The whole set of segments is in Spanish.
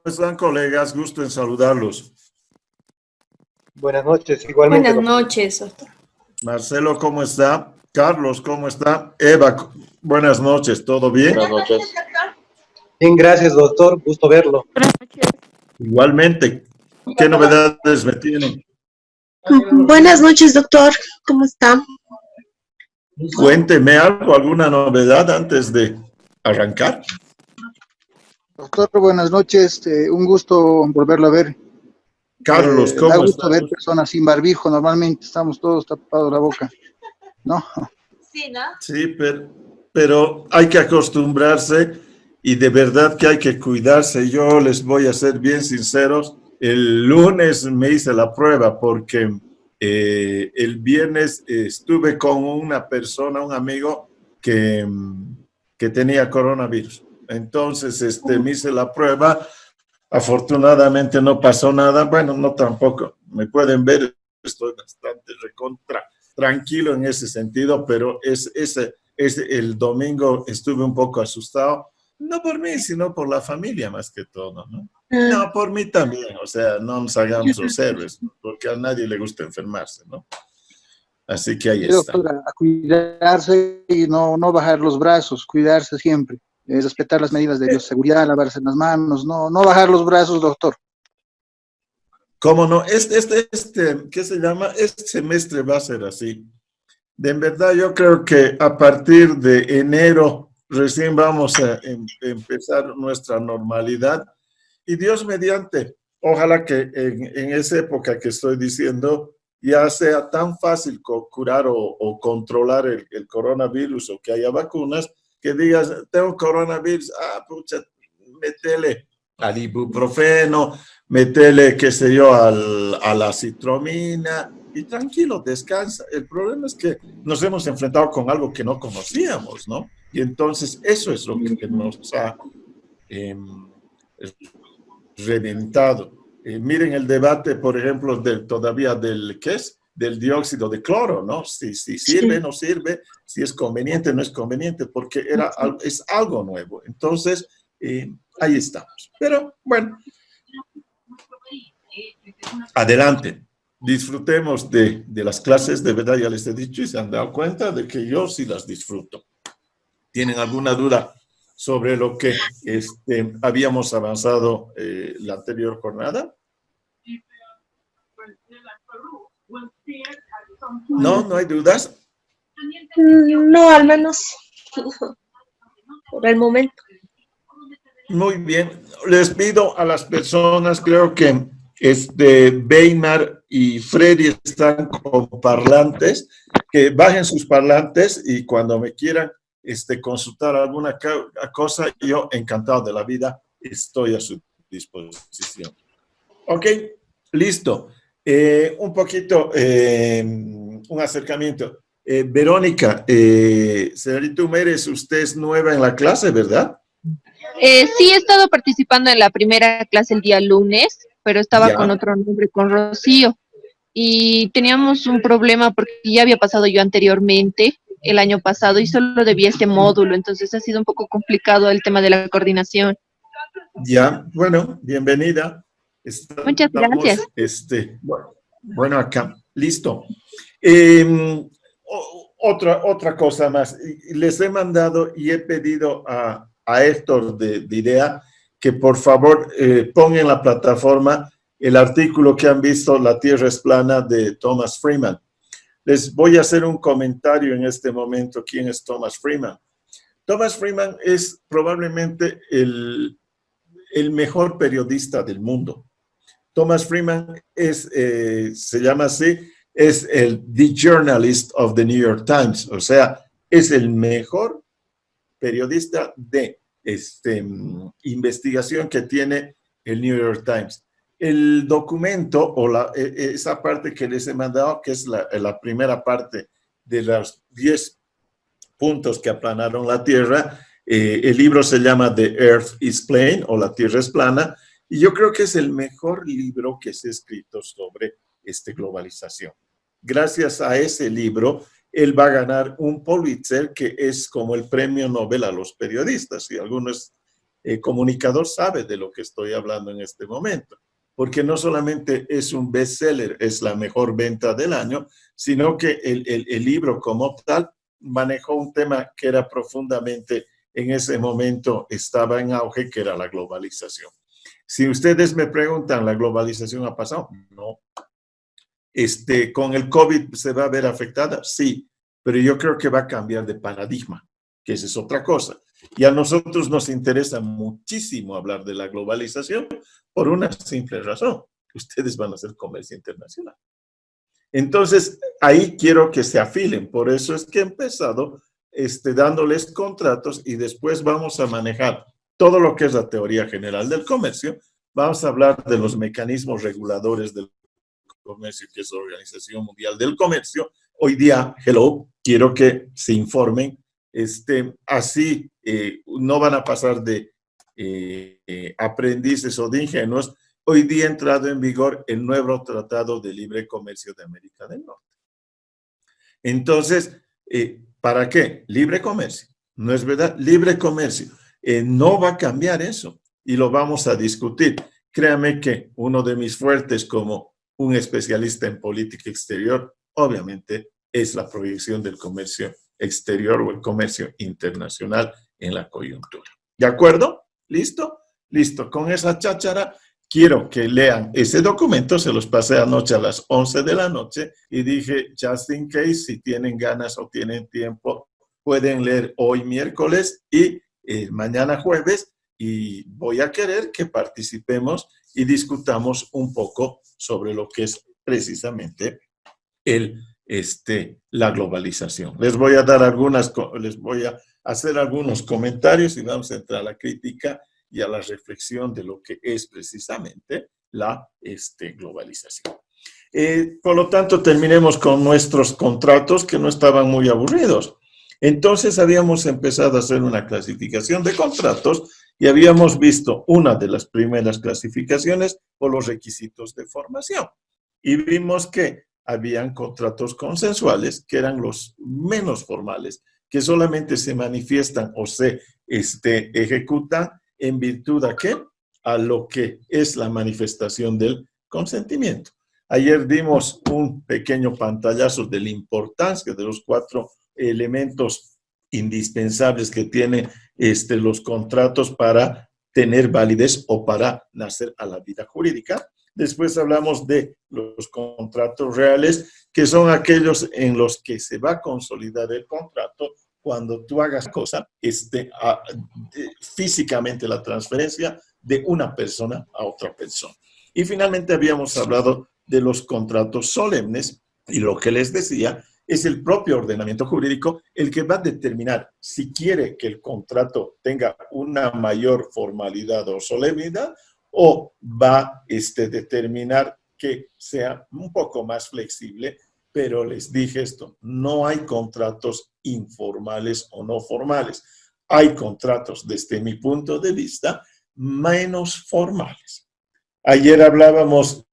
están, colegas? Gusto en saludarlos. Buenas noches, igualmente. Buenas noches, doctor. Marcelo, ¿cómo está? Carlos, ¿cómo está? Eva, buenas noches, ¿todo bien? Buenas noches. Bien, gracias, doctor. Gusto verlo. Igualmente, ¿qué novedades me tienen? Buenas noches, doctor. ¿Cómo está? Cuénteme algo, alguna novedad antes de arrancar. Doctor, buenas noches. Un gusto volverlo a ver. Carlos, Da ¿cómo gusto está? ver personas sin barbijo. Normalmente estamos todos tapados la boca, ¿no? Sí, ¿no? Sí, pero hay que acostumbrarse y de verdad que hay que cuidarse. Yo les voy a ser bien sinceros. El lunes me hice la prueba porque el viernes estuve con una persona, un amigo que tenía coronavirus. Entonces me hice la prueba. Afortunadamente no pasó nada. Bueno, no tampoco. Me pueden ver, estoy bastante recontra tranquilo en ese sentido, pero el domingo estuve un poco asustado, no por mí, sino por la familia más que todo, ¿no? No, por mí también, o sea, no nos hagamos los héroes, porque a nadie le gusta enfermarse, ¿no? Así que ahí Sí, está. doctor, a cuidarse y no bajar los brazos, cuidarse siempre. Respetar las medidas de bioseguridad, lavarse las manos, no bajar los brazos, doctor. ¿Cómo no? ¿Qué se llama? Este semestre va a ser así. De verdad, yo creo que a partir de enero recién vamos a empezar nuestra normalidad. Y Dios mediante, ojalá que en esa época que estoy diciendo ya sea tan fácil curar o controlar el coronavirus o que haya vacunas, que digas, tengo coronavirus, pucha, métele al ibuprofeno, métele, qué sé yo, a la citromina y tranquilo, descansa. El problema es que nos hemos enfrentado con algo que no conocíamos, ¿no? Y entonces eso es lo que nos ha reventado. Miren el debate, por ejemplo, todavía ¿qué es? Del dióxido de cloro, ¿no? Si sirve, no sirve, si es conveniente, no es conveniente, porque es algo nuevo. Entonces, ahí estamos. Pero, bueno, adelante. Disfrutemos de las clases, de verdad ya les he dicho y se han dado cuenta de que yo sí las disfruto. ¿Tienen alguna duda sobre lo que habíamos avanzado la anterior jornada? ¿No hay dudas? No, al menos por el momento. Muy bien. Les pido a las personas, creo que Weimar y Freddy están con parlantes, que bajen sus parlantes y cuando me quieran consultar alguna cosa, yo encantado de la vida estoy a su disposición. Ok, listo. Un poquito, un acercamiento. Verónica, señorita Humérez, usted es nueva en la clase, ¿verdad? Sí, he estado participando en la primera clase el día lunes, pero estaba Ya. con otro nombre, con Rocío. Y teníamos un problema porque ya había pasado yo anteriormente, el año pasado, y solo debía este módulo, entonces ha sido un poco complicado el tema de la coordinación. Ya, bueno, bienvenida. Muchas gracias. Bueno, acá, listo. Otra cosa más. Les he mandado y he pedido a Héctor de IDEA que por favor ponga en la plataforma el artículo que han visto, La Tierra es plana, de Thomas Friedman. Les voy a hacer un comentario en este momento. ¿Quién es Thomas Friedman? Thomas Friedman es probablemente el mejor periodista del mundo. Thomas Friedman se llama así, es The Journalist of the New York Times, o sea, es el mejor periodista de investigación que tiene el New York Times. El documento o esa parte que les he mandado, que es la primera parte de los 10 puntos que aplanaron la Tierra, el libro se llama The Earth is Plane o La Tierra es plana, y yo creo que es el mejor libro que se ha escrito sobre globalización. Gracias a ese libro, él va a ganar un Pulitzer, que es como el premio Nobel a los periodistas. Si alguno es comunicador sabe de lo que estoy hablando en este momento, porque no solamente es un bestseller, es la mejor venta del año, sino que el libro como tal manejó un tema que era profundamente, en ese momento estaba en auge, que era la globalización. Si ustedes me preguntan, ¿la globalización ha pasado? No. ¿Con el COVID se va a ver afectada? Sí, pero yo creo que va a cambiar de paradigma, que esa es otra cosa. Y a nosotros nos interesa muchísimo hablar de la globalización por una simple razón. Ustedes van a hacer comercio internacional. Entonces, ahí quiero que se afilen. Por eso es que he empezado dándoles contratos y después vamos a manejar todo lo que es la teoría general del comercio. Vamos a hablar de los mecanismos reguladores del comercio, que es la Organización Mundial del Comercio. Hoy día, quiero que se informen. Así no van a pasar de aprendices o de ingenuos. Hoy día ha entrado en vigor el nuevo Tratado de Libre Comercio de América del Norte. Entonces, ¿para qué? Libre comercio. ¿No es verdad? Libre comercio. No va a cambiar eso y lo vamos a discutir. Créame que uno de mis fuertes como un especialista en política exterior, obviamente, es la proyección del comercio exterior o el comercio internacional en la coyuntura. ¿De acuerdo? ¿Listo? Listo. Con esa cháchara, quiero que lean ese documento. Se los pasé anoche a las 11 de la noche y dije, just in case, si tienen ganas o tienen tiempo, pueden leer hoy miércoles y mañana jueves, y voy a querer que participemos y discutamos un poco sobre lo que es precisamente la globalización. Les voy a hacer algunos comentarios y vamos a entrar a la crítica y a la reflexión de lo que es precisamente la globalización. Por lo tanto, terminemos con nuestros contratos que no estaban muy aburridos. Entonces, habíamos empezado a hacer una clasificación de contratos y habíamos visto una de las primeras clasificaciones por los requisitos de formación. Y vimos que habían contratos consensuales, que eran los menos formales, que solamente se manifiestan o se ejecutan en virtud ¿a qué? A lo que es la manifestación del consentimiento. Ayer dimos un pequeño pantallazo de la importancia de los 4 elementos indispensables que tienen los contratos para tener validez o para nacer a la vida jurídica. Después hablamos de los contratos reales, que son aquellos en los que se va a consolidar el contrato cuando tú hagas cosa, físicamente la transferencia de una persona a otra persona. Y finalmente habíamos hablado de los contratos solemnes y lo que les decía es el propio ordenamiento jurídico el que va a determinar si quiere que el contrato tenga una mayor formalidad o solemnidad o va a determinar que sea un poco más flexible, pero les dije esto, no hay contratos informales o no formales. Hay contratos, desde mi punto de vista, menos formales. Ayer hablábamos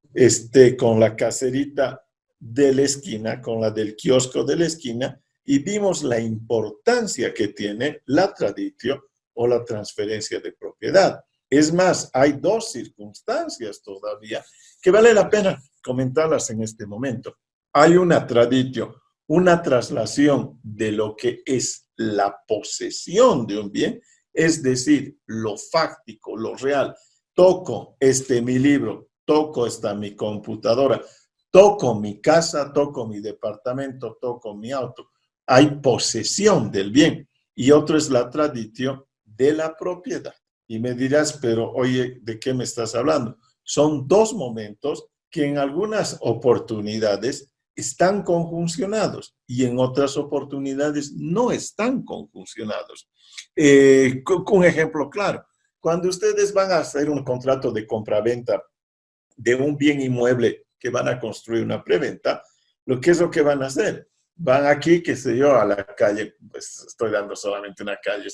con la caserita de la esquina, con la del kiosco de la esquina, y vimos la importancia que tiene la traditio o la transferencia de propiedad. Es más, hay 2 circunstancias todavía que vale la pena comentarlas en este momento. Hay una traditio, una traslación de lo que es la posesión de un bien, es decir, lo fáctico, lo real. Toco mi libro, toco mi computadora, toco mi casa, toco mi departamento, toco mi auto. Hay posesión del bien. Y otro es la traditio de la propiedad. Y me dirás, pero oye, ¿de qué me estás hablando? Son 2 momentos que en algunas oportunidades están conjuncionados y en otras oportunidades no están conjuncionados. Un ejemplo claro, cuando ustedes van a hacer un contrato de compraventa de un bien inmueble que van a construir una preventa, ¿qué es lo que van a hacer? Van aquí, qué sé yo, a la calle, pues estoy dando solamente una calle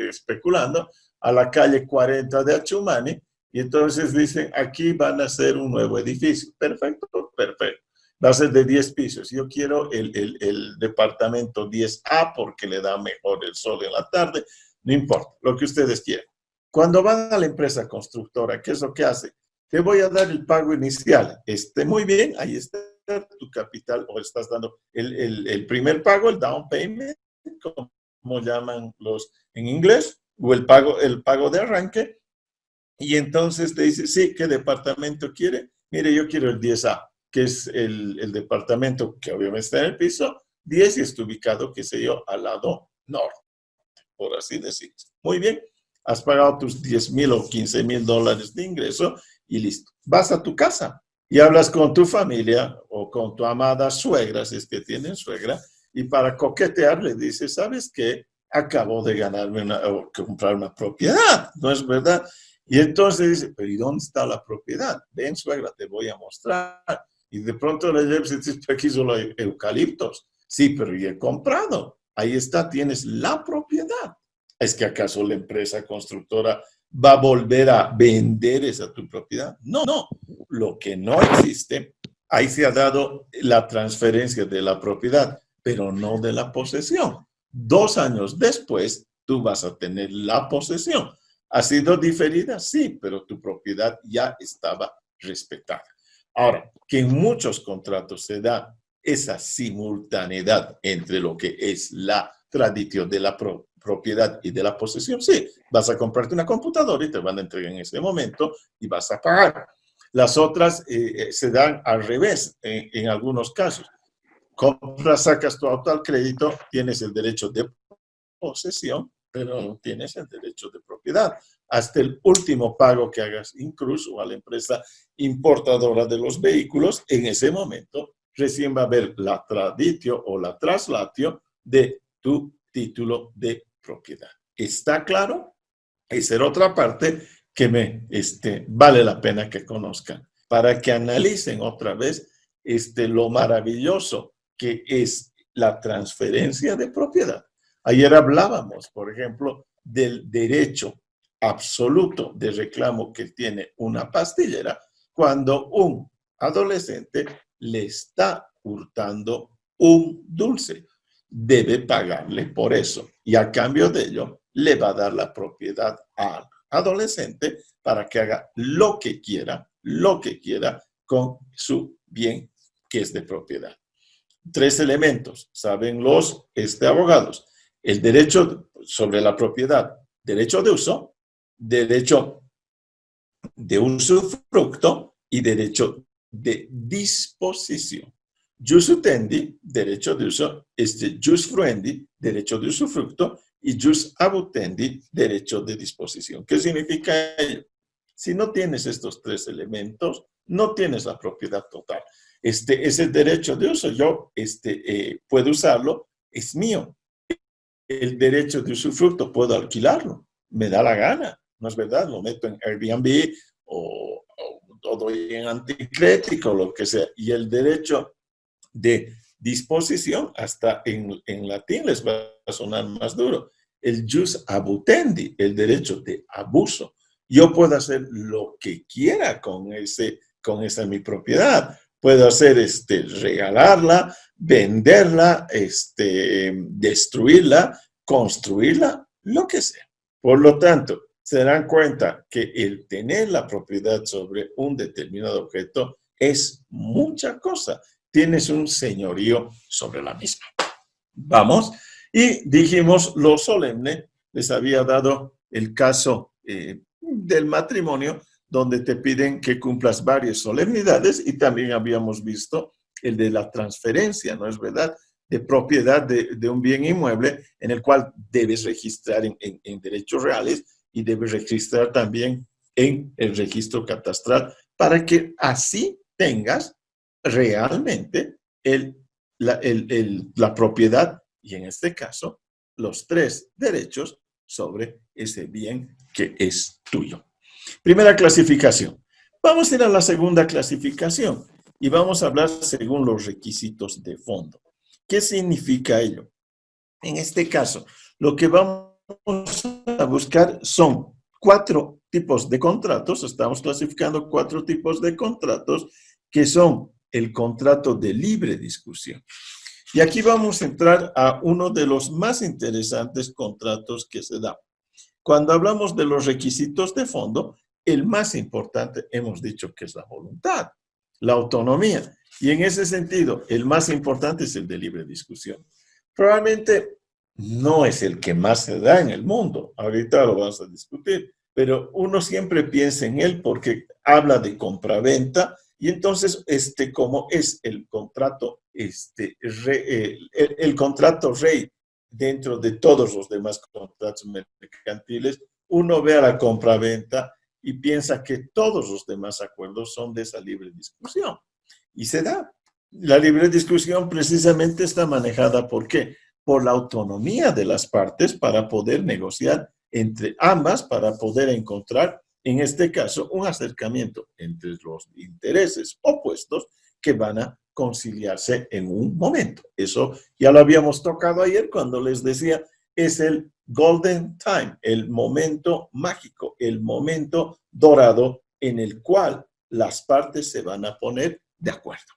especulando, a la calle 40 de Achumani, y entonces dicen, aquí van a hacer un nuevo edificio. Perfecto, perfecto. Va a ser de 10 pisos. Yo quiero el departamento 10A porque le da mejor el sol en la tarde. No importa, lo que ustedes quieran. Cuando van a la empresa constructora, ¿qué es lo que hace? Te voy a dar el pago inicial. Muy bien, ahí está tu capital, o estás dando el primer pago, el down payment, como llaman los en inglés, o el pago de arranque. Y entonces te dice, sí, ¿qué departamento quiere? Mire, yo quiero el 10A, que es el departamento que obviamente está en el piso 10 y está ubicado, qué sé yo, al lado norte, por así decirlo. Muy bien, has pagado tus $10,000 o $15,000 de ingreso y listo. Vas a tu casa y hablas con tu familia o con tu amada suegra, si es que tienen suegra, y para coquetear le dices, ¿sabes qué? Acabo de ganarme o comprar una propiedad, ¿no es verdad? Y entonces dice, pero ¿y dónde está la propiedad? Ven, suegra, te voy a mostrar. Y de pronto le llevas y dices, aquí solo hay eucaliptos. Sí, pero ya he comprado. Ahí está, tienes la propiedad. ¿Es que acaso la empresa constructora va a volver a vender esa tu propiedad? No, no. Lo que no existe, ahí se ha dado la transferencia de la propiedad, pero no de la posesión. 2 años después, tú vas a tener la posesión. ¿Ha sido diferida? Sí, pero tu propiedad ya estaba respetada. Ahora, que en muchos contratos se da esa simultaneidad entre lo que es la tradición de la propiedad y de la posesión. Sí, vas a comprarte una computadora y te van a entregar en ese momento y vas a pagar. Las otras se dan al revés en algunos casos. Compras, sacas tu auto al crédito, tienes el derecho de posesión, pero no tienes el derecho de propiedad. Hasta el último pago que hagas incluso a la empresa importadora de los vehículos, en ese momento recién va a haber la traditio o la traslatio de tu título de propiedad. ¿Está claro? Esa era otra parte que vale la pena que conozcan, para que analicen otra vez lo maravilloso que es la transferencia de propiedad. Ayer hablábamos, por ejemplo, del derecho absoluto de reclamo que tiene una pastillera cuando un adolescente le está hurtando un dulce. Debe pagarle por eso y a cambio de ello le va a dar la propiedad al adolescente para que haga lo que quiera con su bien que es de propiedad. 3 elementos, saben los abogados. El derecho sobre la propiedad, derecho de uso, derecho de usufructo y derecho de disposición. Jus utendi, derecho de uso, jus fruendi, derecho de usufructo, y jus abutendi, derecho de disposición. ¿Qué significa ello? Si no tienes estos 3 elementos, no tienes la propiedad total. Es el derecho de uso. Yo puedo usarlo, es mío. El derecho de usufructo, puedo alquilarlo. Me da la gana, ¿no es verdad? Lo meto en Airbnb o doy en anticrético, lo que sea. Y el derecho de disposición, hasta en latín les va a sonar más duro. El jus abutendi, el derecho de abuso. Yo puedo hacer lo que quiera con esa mi propiedad. Puedo hacer regalarla, venderla, destruirla, construirla, lo que sea. Por lo tanto, se dan cuenta que el tener la propiedad sobre un determinado objeto es mucha cosa. Tienes un señorío sobre la misma. Vamos. Y dijimos lo solemne. Les había dado el caso del matrimonio, donde te piden que cumplas varias solemnidades, y también habíamos visto el de la transferencia, ¿no es verdad?, de propiedad de un bien inmueble, en el cual debes registrar en derechos reales y debes registrar también en el registro catastral, para que así tengas realmente la propiedad, y en este caso, los 3 derechos sobre ese bien que es tuyo. Primera clasificación. Vamos a ir a la segunda clasificación y vamos a hablar según los requisitos de fondo. ¿Qué significa ello? En este caso, lo que vamos a buscar son 4 tipos de contratos. Estamos clasificando 4 tipos de contratos, que son el contrato de libre discusión. Y aquí vamos a entrar a uno de los más interesantes contratos que se da. Cuando hablamos de los requisitos de fondo, el más importante hemos dicho que es la voluntad, la autonomía. Y en ese sentido, el más importante es el de libre discusión. Probablemente no es el que más se da en el mundo. Ahorita lo vamos a discutir. Pero uno siempre piensa en él porque habla de compraventa y entonces, como es el contrato, el contrato rey dentro de todos los demás contratos mercantiles, uno ve a la compraventa y piensa que todos los demás acuerdos son de esa libre discusión. Y se da. La libre discusión precisamente está manejada ¿por qué? Por la autonomía de las partes para poder negociar entre ambas, para poder encontrar, en este caso, un acercamiento entre los intereses opuestos que van a conciliarse en un momento. Eso ya lo habíamos tocado ayer cuando les decía, es el golden time, el momento mágico, el momento dorado en el cual las partes se van a poner de acuerdo.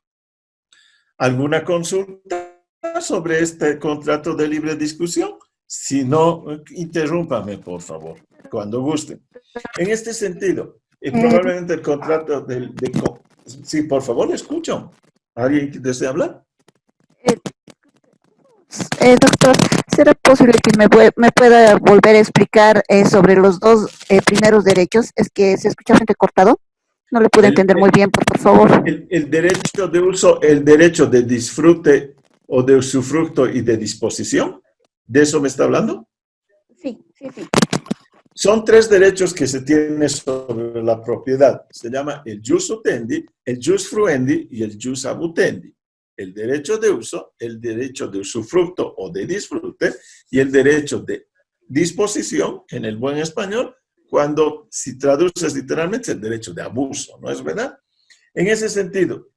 ¿Alguna consulta sobre este contrato de libre discusión? Si no, interrúmpame, por favor, cuando gusten. En este sentido, probablemente el contrato sí, por favor, escucho. ¿Alguien que desea hablar? Doctor, ¿será posible que me pueda volver a explicar sobre los dos primeros derechos? Es que se escucha bastante cortado. No le pude entender muy bien, por favor. El derecho de uso, el derecho de disfrute o de usufructo y de disposición. ¿De eso me está hablando? Sí. Son tres derechos que se tienen sobre la propiedad. Se llama el jus utendi, el jus fruendi y el jus abutendi. El derecho de uso, el derecho de usufructo o de disfrute y el derecho de disposición, en el buen español, cuando si traduces literalmente el derecho de abuso, ¿no es verdad? En ese sentido,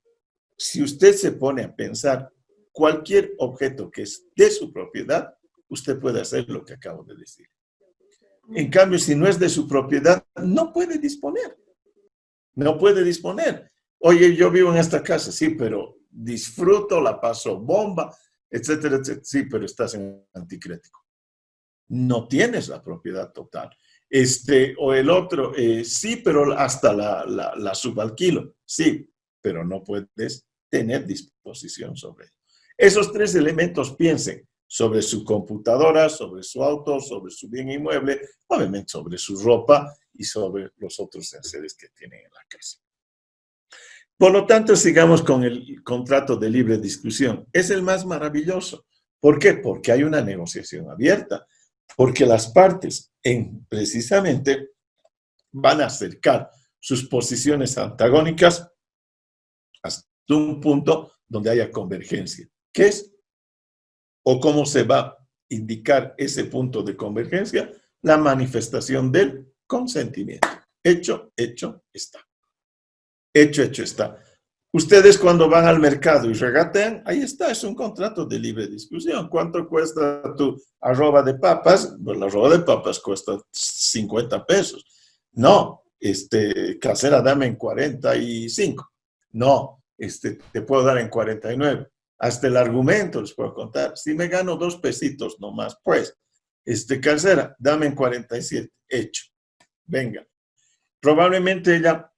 si usted se pone a pensar cualquier objeto que es de su propiedad, usted puede hacer lo que acabo de decir. En cambio, si no es de su propiedad, no puede disponer. No puede disponer. Oye, yo vivo en esta casa, sí, pero disfruto, la paso bomba, etcétera, etcétera. Sí, pero estás en anticrético. No tienes la propiedad total. O el otro, sí, pero hasta la subalquilo. Sí, pero no puedes tener disposición sobre ello. Esos tres elementos piensen sobre su computadora, sobre su auto, sobre su bien inmueble, obviamente sobre su ropa y sobre los otros enseres que tienen en la casa. Por lo tanto, sigamos con el contrato de libre discusión. Es el más maravilloso. ¿Por qué? Porque hay una negociación abierta. Porque las partes precisamente van a acercar sus posiciones antagónicas hasta un punto donde haya convergencia. ¿Qué es? ¿O cómo se va a indicar ese punto de convergencia? La manifestación del consentimiento. Hecho está. Hecho está. Ustedes cuando van al mercado y regatean, ahí está, es un contrato de libre discusión. ¿Cuánto cuesta tu arroba de papas? Pues la arroba de papas cuesta 50 pesos. No, casera, dame en 45. No, te puedo dar en 49. Hasta el argumento les puedo contar. Si me gano 2 pesitos nomás, pues, casera, dame en 47. Hecho. Venga. Probablemente ella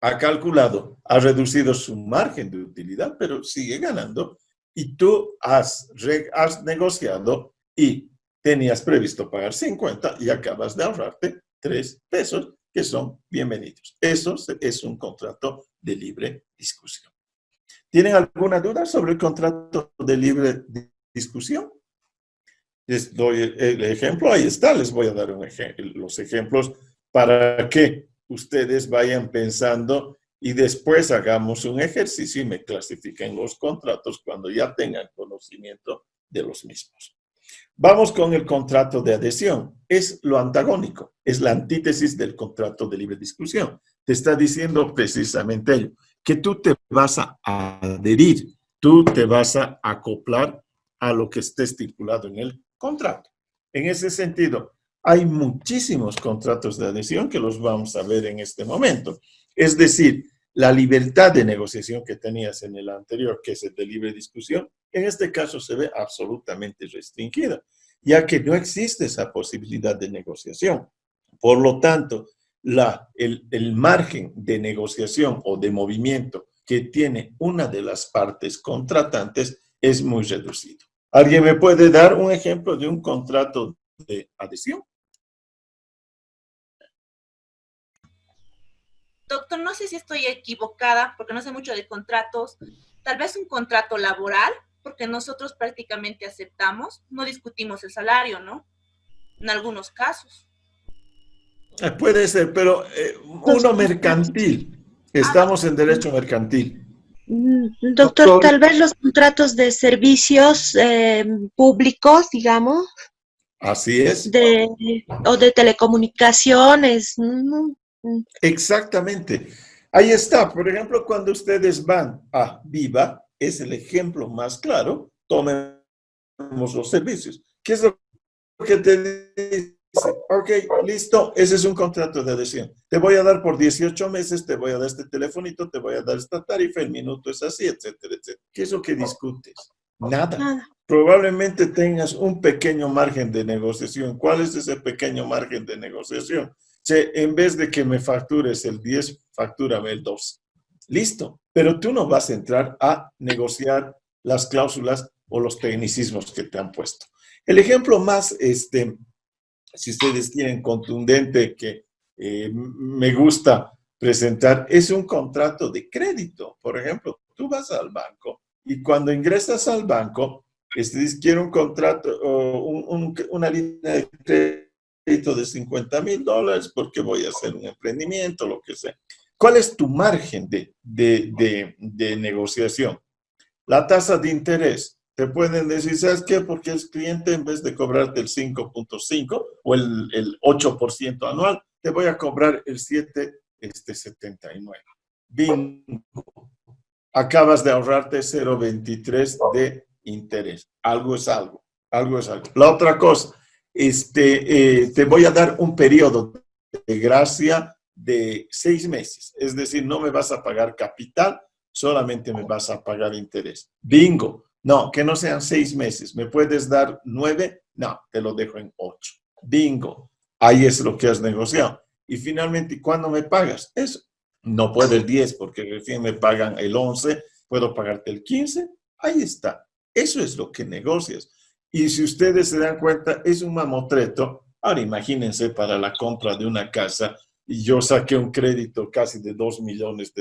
ha calculado, ha reducido su margen de utilidad, pero sigue ganando. Y tú has negociado y tenías previsto pagar 50 y acabas de ahorrarte 3 pesos que son bienvenidos. Eso es un contrato de libre discusión. ¿Tienen alguna duda sobre el contrato de libre discusión? Les doy el ejemplo, ahí está, les voy a dar los ejemplos para que ustedes vayan pensando y después hagamos un ejercicio y me clasifiquen los contratos cuando ya tengan conocimiento de los mismos. Vamos con el contrato de adhesión. Es lo antagónico, es la antítesis del contrato de libre discusión. Te está diciendo precisamente ello, que tú te vas a adherir, tú te vas a acoplar a lo que esté estipulado en el contrato. En ese sentido, hay muchísimos contratos de adhesión que los vamos a ver en este momento. Es decir, la libertad de negociación que tenías en el anterior, que es el de libre discusión, en este caso se ve absolutamente restringida. ya que no existe esa posibilidad de negociación. Por lo tanto, el margen de negociación o de movimiento que tiene una de las partes contratantes es muy reducido. ¿Alguien me puede dar un ejemplo de un contrato de adhesión? Doctor, no sé si estoy equivocada, porque no sé mucho de contratos. Tal vez un contrato laboral, porque nosotros prácticamente aceptamos, no discutimos el salario, ¿no? En algunos casos. Puede ser, pero uno mercantil. Estamos en derecho mercantil. Doctor, tal vez los contratos de servicios públicos, digamos, Así es. o de telecomunicaciones. Exactamente. Ahí está. Por ejemplo, cuando ustedes van a Viva, es el ejemplo más claro. Tomemos los servicios. ¿Qué es lo que te dice? Ok, listo, ese es un contrato de adhesión. Te voy a dar por 18 meses, te voy a dar este telefonito, te voy a dar esta tarifa, el minuto es así, etcétera, etcétera. ¿Qué es lo que discutes? Nada. Probablemente tengas un pequeño margen de negociación. ¿Cuál es ese pequeño margen de negociación? Che, en vez de que me factures el 10, factúrame el 12. Listo. Pero tú no vas a entrar a negociar las cláusulas o los tecnicismos que te han puesto. El ejemplo más, si ustedes quieren, contundente que me gusta presentar, es un contrato de crédito. Por ejemplo, tú vas al banco y cuando ingresas al banco, dices, quiero un contrato o una línea de crédito de $50,000 porque voy a hacer un emprendimiento, lo que sea. ¿Cuál es tu margen de negociación? La tasa de interés. Te pueden decir, ¿sabes qué? Porque el cliente, en vez de cobrarte el 5.5 o el 8% anual, te voy a cobrar el 7.79. Bingo. Acabas de ahorrarte 0.23 de interés. Algo es algo. Algo es algo. La otra cosa, te voy a dar un periodo de gracia de 6 meses. Es decir, no me vas a pagar capital, solamente me vas a pagar interés. Bingo. No, que no sean 6 meses. ¿Me puedes dar 9? No, te lo dejo en 8. Bingo. Ahí es lo que has negociado. Y finalmente, ¿cuándo me pagas? Eso. No puedo el 10 porque recién me pagan el 11. ¿Puedo pagarte el 15? Ahí está. Eso es lo que negocias. Y si ustedes se dan cuenta, es un mamotreto. Ahora imagínense para la compra de una casa y yo saqué un crédito casi de $2 millones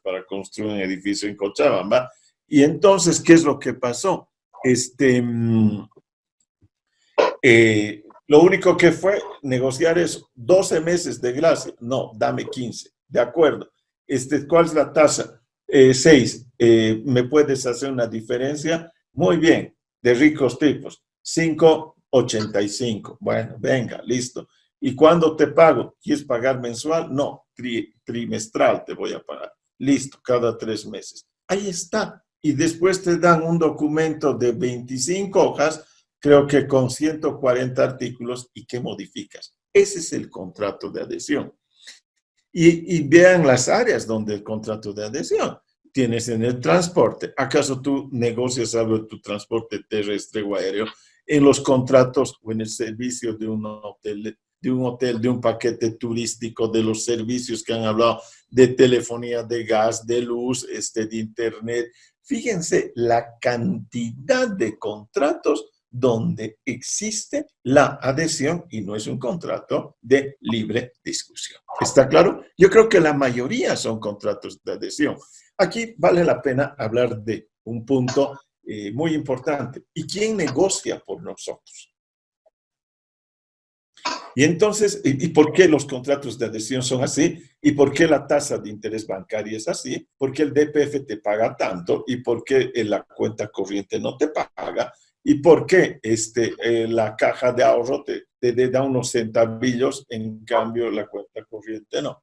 para construir un edificio en Cochabamba. Y entonces, ¿qué es lo que pasó? Lo único que fue negociar es 12 meses de gracia. No, dame 15. De acuerdo. ¿Cuál es la tasa? 6. ¿Me puedes hacer una diferencia? Muy bien. De ricos tipos. 5.85. Bueno, venga, listo. ¿Y cuándo te pago? ¿Quieres pagar mensual? No, trimestral te voy a pagar. Listo, cada 3 meses. Ahí está. Y después te dan un documento de 25 hojas, creo que con 140 artículos, ¿y qué modificas? Ese es el contrato de adhesión. Y vean las áreas donde el contrato de adhesión. Tienes en el transporte. ¿Acaso tú negocias algo de tu transporte terrestre o aéreo en los contratos o en el servicio de un hotel, de un paquete turístico, de los servicios que han hablado, de telefonía, de gas, de luz, de internet? Fíjense la cantidad de contratos donde existe la adhesión y no es un contrato de libre discusión. ¿Está claro? Yo creo que la mayoría son contratos de adhesión. Aquí vale la pena hablar de un punto muy importante. ¿Y quién negocia por nosotros? Y entonces, ¿y por qué los contratos de adhesión son así? ¿Y por qué la tasa de interés bancaria es así? ¿Por qué el DPF te paga tanto? ¿Y por qué la cuenta corriente no te paga? ¿Y por qué la caja de ahorro te da unos centavillos, en cambio la cuenta corriente no?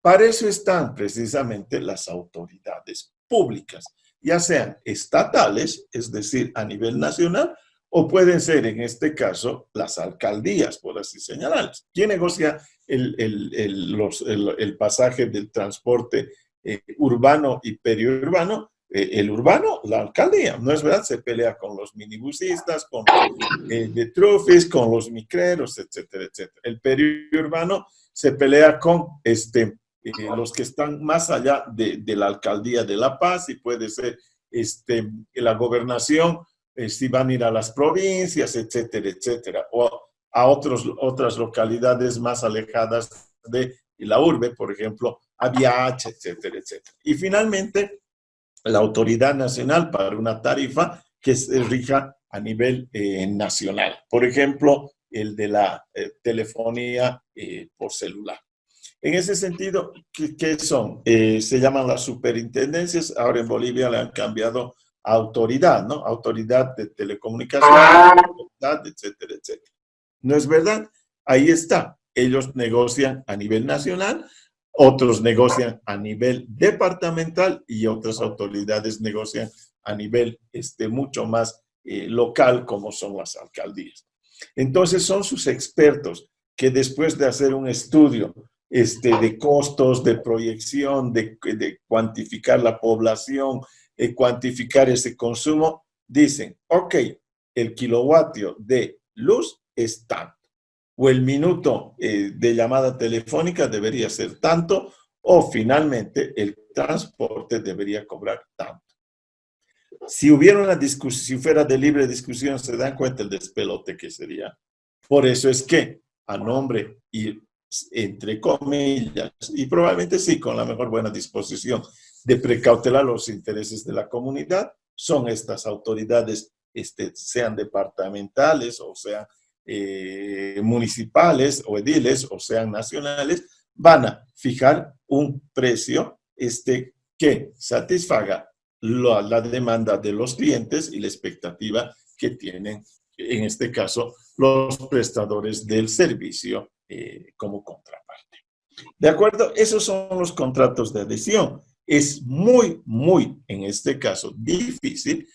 Para eso están precisamente las autoridades públicas, ya sean estatales, es decir, a nivel nacional, o pueden ser, en este caso, las alcaldías, por así señalarlas. ¿Quién negocia el pasaje del transporte urbano y periurbano? el urbano, la alcaldía, ¿no es verdad? Se pelea con los minibusistas, con los de trufis, con los micreros, etcétera, etcétera. El periurbano se pelea con los que están más allá de la alcaldía de La Paz, y puede ser la gobernación, si van a ir a las provincias, etcétera, etcétera, o a otras localidades más alejadas de la urbe, por ejemplo, a Biach, etcétera, etcétera. Y finalmente, la autoridad nacional para una tarifa que se rija a nivel nacional. Por ejemplo, el de la telefonía por celular. En ese sentido, ¿qué son? Se llaman las superintendencias. Ahora en Bolivia le han cambiado a autoridad, ¿no? Autoridad de telecomunicaciones, autoridad, etcétera, etcétera. ¿No es verdad? Ahí está. Ellos negocian a nivel nacional, otros negocian a nivel departamental y otras autoridades negocian a nivel mucho más local, como son las alcaldías. Entonces son sus expertos que después de hacer un estudio de costos, de proyección, de cuantificar la población, cuantificar ese consumo, dicen, ok, el kilovatio de luz es tanto, o el minuto de llamada telefónica debería ser tanto, o finalmente el transporte debería cobrar tanto. Si hubiera una discusión, si fuera de libre discusión, se dan cuenta el despelote que sería. Por eso es que a nombre y entre comillas, y probablemente sí, con la mejor buena disposición de precautelar los intereses de la comunidad, son estas autoridades, sean departamentales o sean municipales o ediles o sean nacionales, van a fijar un precio que satisfaga la demanda de los clientes y la expectativa que tienen, en este caso, los prestadores del servicio como contraparte. ¿De acuerdo? Esos son los contratos de adhesión. Es muy, muy, en este caso, difícil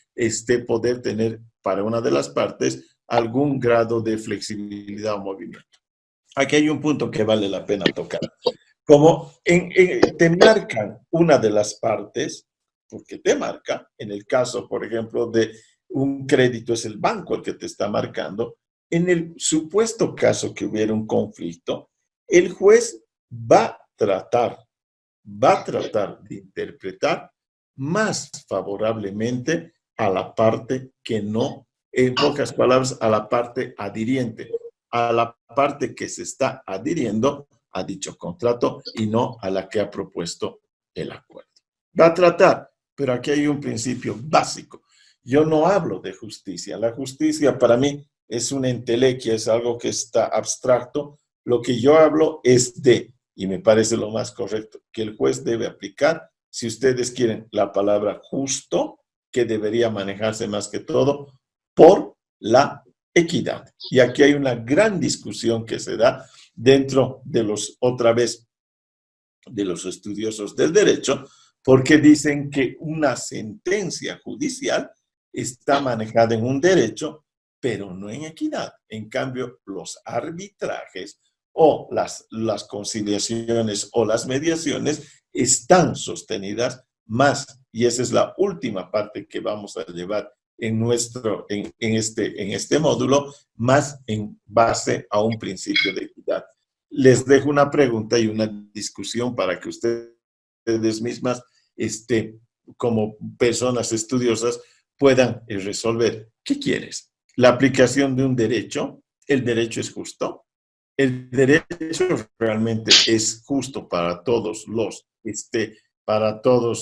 poder tener para una de las partes algún grado de flexibilidad o movimiento. Aquí hay un punto que vale la pena tocar. Como te marcan una de las partes, porque te marca, en el caso, por ejemplo, de un crédito, es el banco el que te está marcando. En el supuesto caso que hubiera un conflicto, el juez va a tratar de interpretar más favorablemente a la parte que no, en pocas palabras, a la parte adhiriente, a la parte que se está adhiriendo a dicho contrato y no a la que ha propuesto el acuerdo. Va a tratar, pero aquí hay un principio básico. Yo no hablo de justicia. La justicia para mí es una entelequia, es algo que está abstracto. Lo que yo hablo es de, y me parece lo más correcto, que el juez debe aplicar, si ustedes quieren, la palabra justo, que debería manejarse más que todo por la equidad. Y aquí hay una gran discusión que se da dentro de otra vez, de los estudiosos del derecho, porque dicen que una sentencia judicial está manejada en un derecho, pero no en equidad. En cambio, los arbitrajes o las conciliaciones o las mediaciones están sostenidas más, y esa es la última parte que vamos a llevar en este módulo, más en base a un principio de equidad. Les dejo una pregunta y una discusión para que ustedes mismas, como personas estudiosas, puedan resolver. ¿Qué quieres? ¿La aplicación de un derecho? ¿El derecho es justo? ¿El derecho realmente es justo para todos para toda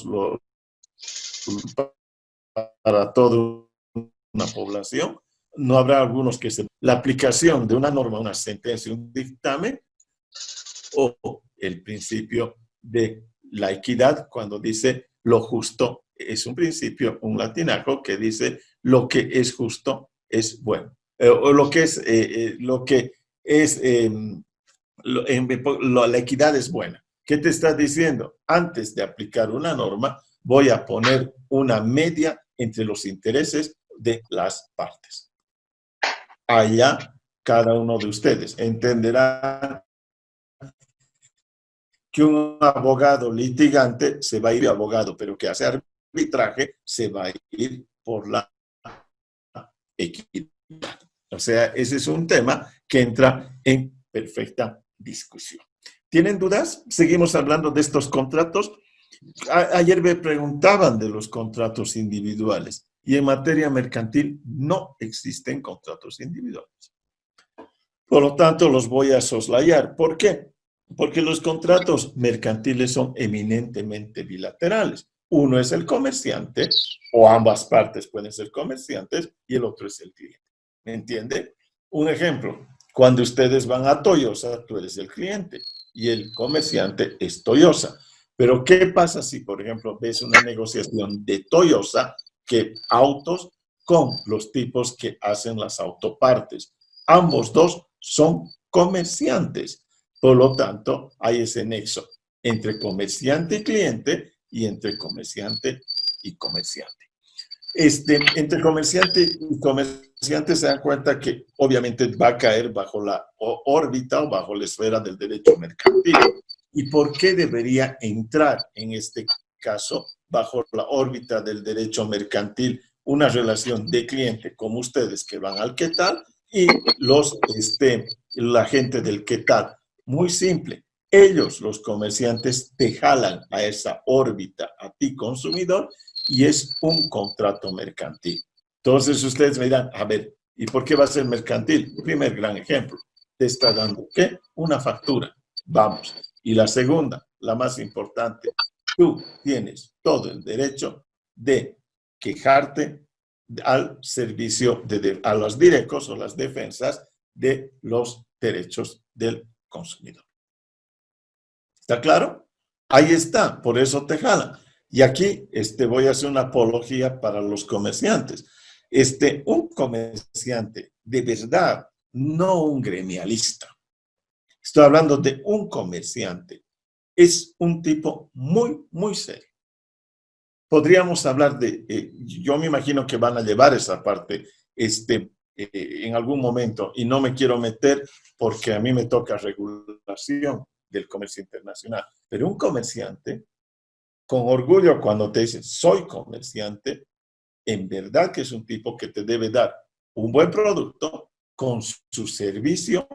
una población? No habrá algunos que la aplicación de una norma, una sentencia, un dictamen, o el principio de la equidad, cuando dice lo justo es un principio, un latinajo que dice lo que es justo es bueno, o la equidad es buena. ¿Qué te está diciendo? Antes de aplicar una norma, voy a poner una media entre los intereses de las partes. Allá, cada uno de ustedes entenderá que un abogado litigante se va a ir de abogado, pero que hace arbitraje se va a ir por la equidad. O sea, ese es un tema que entra en perfecta discusión. ¿Tienen dudas? Seguimos hablando de estos contratos. Ayer me preguntaban de los contratos individuales y en materia mercantil no existen contratos individuales. Por lo tanto, los voy a soslayar. ¿Por qué? Porque los contratos mercantiles son eminentemente bilaterales. Uno es el comerciante, o ambas partes pueden ser comerciantes, y el otro es el cliente. ¿Me entiende? Un ejemplo, cuando ustedes van a Toyosa, tú eres el cliente y el comerciante es Toyosa. Pero ¿qué pasa si, por ejemplo, ves una negociación de Toyosa que autos con los tipos que hacen las autopartes? Ambos dos son comerciantes. Por lo tanto, hay ese nexo entre comerciante y cliente y entre comerciante y comerciante. Entre comerciante y comerciante se dan cuenta que obviamente va a caer bajo la órbita o bajo la esfera del derecho mercantil. ¿Y por qué debería entrar en este caso bajo la órbita del derecho mercantil una relación de cliente como ustedes que van al ¿qué tal? Y la gente del ¿qué tal? Muy simple. Ellos, los comerciantes, te jalan a esa órbita, a ti consumidor, y es un contrato mercantil. Entonces ustedes me dirán, a ver, ¿y por qué va a ser mercantil? Primer gran ejemplo, te está dando, ¿qué? Una factura. Vamos. Y la segunda, la más importante, tú tienes todo el derecho de quejarte al servicio, a los directos o las defensas de los derechos del consumidor. ¿Está claro? Ahí está, por eso te jalan. Y aquí voy a hacer una apología para los comerciantes. Un comerciante de verdad, no un gremialista. Estoy hablando de un comerciante. Es un tipo muy, muy serio. Podríamos hablar yo me imagino que van a llevar esa parte en algún momento y no me quiero meter porque a mí me toca regulación del comercio internacional. Pero un comerciante, con orgullo cuando te dice soy comerciante, en verdad que es un tipo que te debe dar un buen producto con su servicio,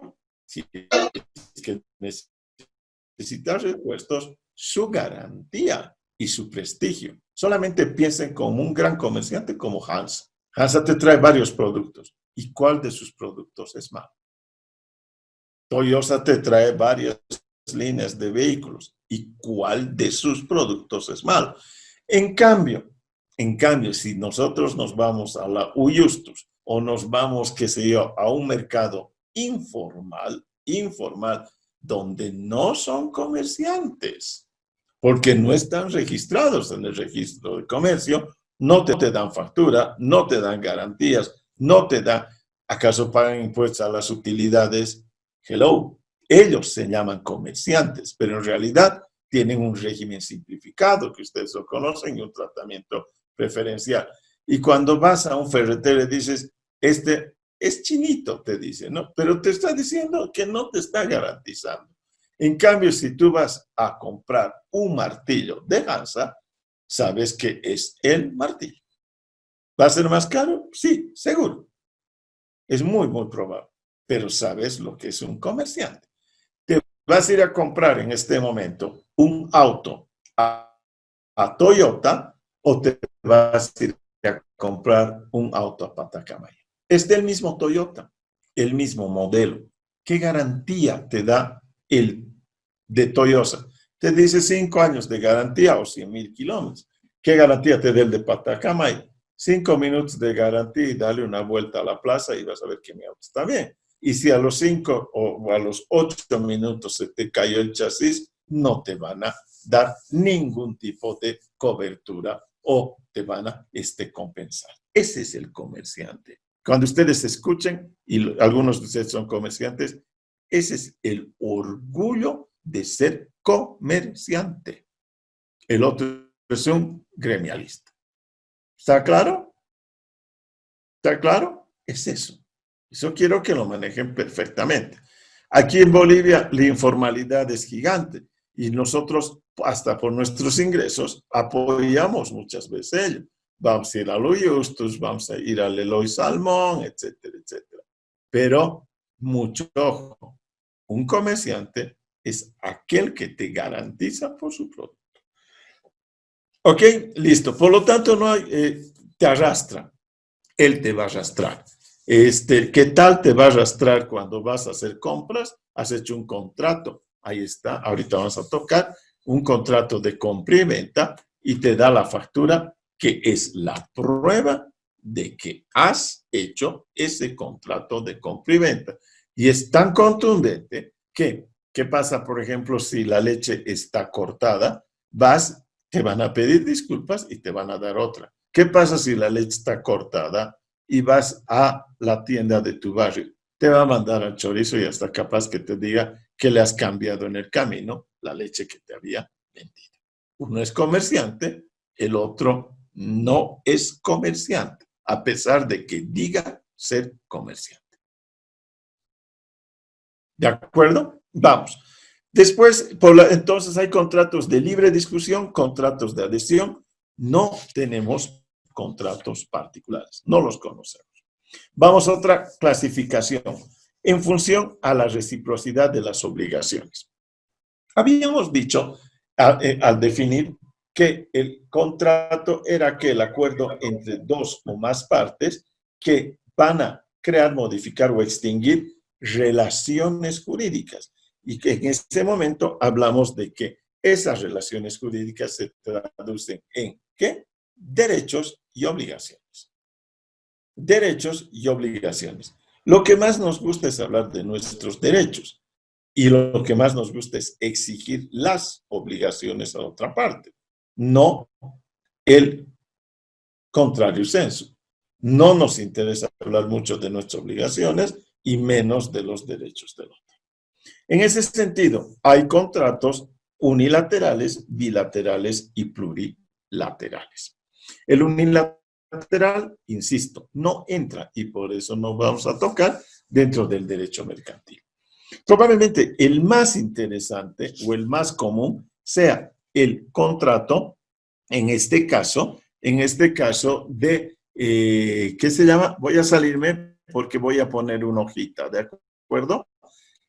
si es que necesitas repuestos, su garantía y su prestigio. Solamente piensen como un gran comerciante como Hansa. Hansa te trae varios productos. ¿Y cuál de sus productos es malo? Toyota te trae varias líneas de vehículos. ¿Y cuál de sus productos es malo? En cambio, si nosotros nos vamos a la Uyustus o nos vamos, qué sé yo, a un mercado informal, donde no son comerciantes, porque no están registrados en el registro de comercio, no te dan factura, no te dan garantías, no te dan, ¿acaso pagan impuestos a las utilidades? Hello, ellos se llaman comerciantes, pero en realidad tienen un régimen simplificado que ustedes lo conocen y un tratamiento preferencial. Y cuando vas a un ferretero y dices, es chinito, te dice, ¿no? Pero te está diciendo que no te está garantizando. En cambio, si tú vas a comprar un martillo de Hansa, sabes que es el martillo. ¿Va a ser más caro? Sí, seguro. Es muy, muy probable. Pero sabes lo que es un comerciante. Te vas a ir a comprar en este momento un auto a Toyota o te vas a ir a comprar un auto a Patacamaya. Es del mismo Toyota, el mismo modelo. ¿Qué garantía te da el de Toyota? Te dice 5 años de garantía o 100,000 kilómetros. ¿Qué garantía te da el de Patacamaya? 5 minutos de garantía y dale una vuelta a la plaza y vas a ver que mi auto está bien. Y si a los 5 o a los 8 minutos se te cayó el chasis, no te van a dar ningún tipo de cobertura o te van a compensar. Ese es el comerciante. Cuando ustedes escuchen, y algunos de ustedes son comerciantes, ese es el orgullo de ser comerciante. El otro es un gremialista. ¿Está claro? ¿Está claro? Es eso. Eso quiero que lo manejen perfectamente. Aquí en Bolivia la informalidad es gigante. Y nosotros, hasta por nuestros ingresos, apoyamos muchas veces ello. Vamos a ir a lo Justus, vamos a ir al Eloy Salmón, etcétera, etcétera. Pero, mucho ojo, un comerciante es aquel que te garantiza por su producto. Ok, listo. Por lo tanto, no hay, te arrastra. Él te va a arrastrar. ¿Qué tal te va a arrastrar cuando vas a hacer compras? Has hecho un contrato. Ahí está. Ahorita vamos a tocar un contrato de compra y venta y te da la factura que es la prueba de que has hecho ese contrato de compra y venta. Y es tan contundente que, ¿qué pasa, por ejemplo, si la leche está cortada? Te van a pedir disculpas y te van a dar otra. ¿Qué pasa si la leche está cortada y vas a la tienda de tu barrio? Te va a mandar al chorizo y hasta capaz que te diga que le has cambiado en el camino la leche que te había vendido. Uno es comerciante, el otro no es comerciante, a pesar de que diga ser comerciante. ¿De acuerdo? Vamos. Después, entonces hay contratos de libre discusión, contratos de adhesión. No tenemos contratos particulares, no los conocemos. Vamos a otra clasificación, en función a la reciprocidad de las obligaciones. Habíamos dicho, al definir, que el contrato era aquel acuerdo entre dos o más partes que van a crear, modificar o extinguir relaciones jurídicas. Y que en ese momento hablamos de que esas relaciones jurídicas se traducen en ¿qué? Derechos y obligaciones. Derechos y obligaciones. Lo que más nos gusta es hablar de nuestros derechos y lo que más nos gusta es exigir las obligaciones a otra parte, no el contrario sensu. No nos interesa hablar mucho de nuestras obligaciones y menos de los derechos del otro. En ese sentido, hay contratos unilaterales, bilaterales y plurilaterales. El unilateral, insisto, no entra y por eso no vamos a tocar dentro del derecho mercantil. Probablemente el más interesante o el más común sea el contrato, en este caso de, ¿qué se llama? Voy a salirme porque voy a poner una hojita, ¿de acuerdo?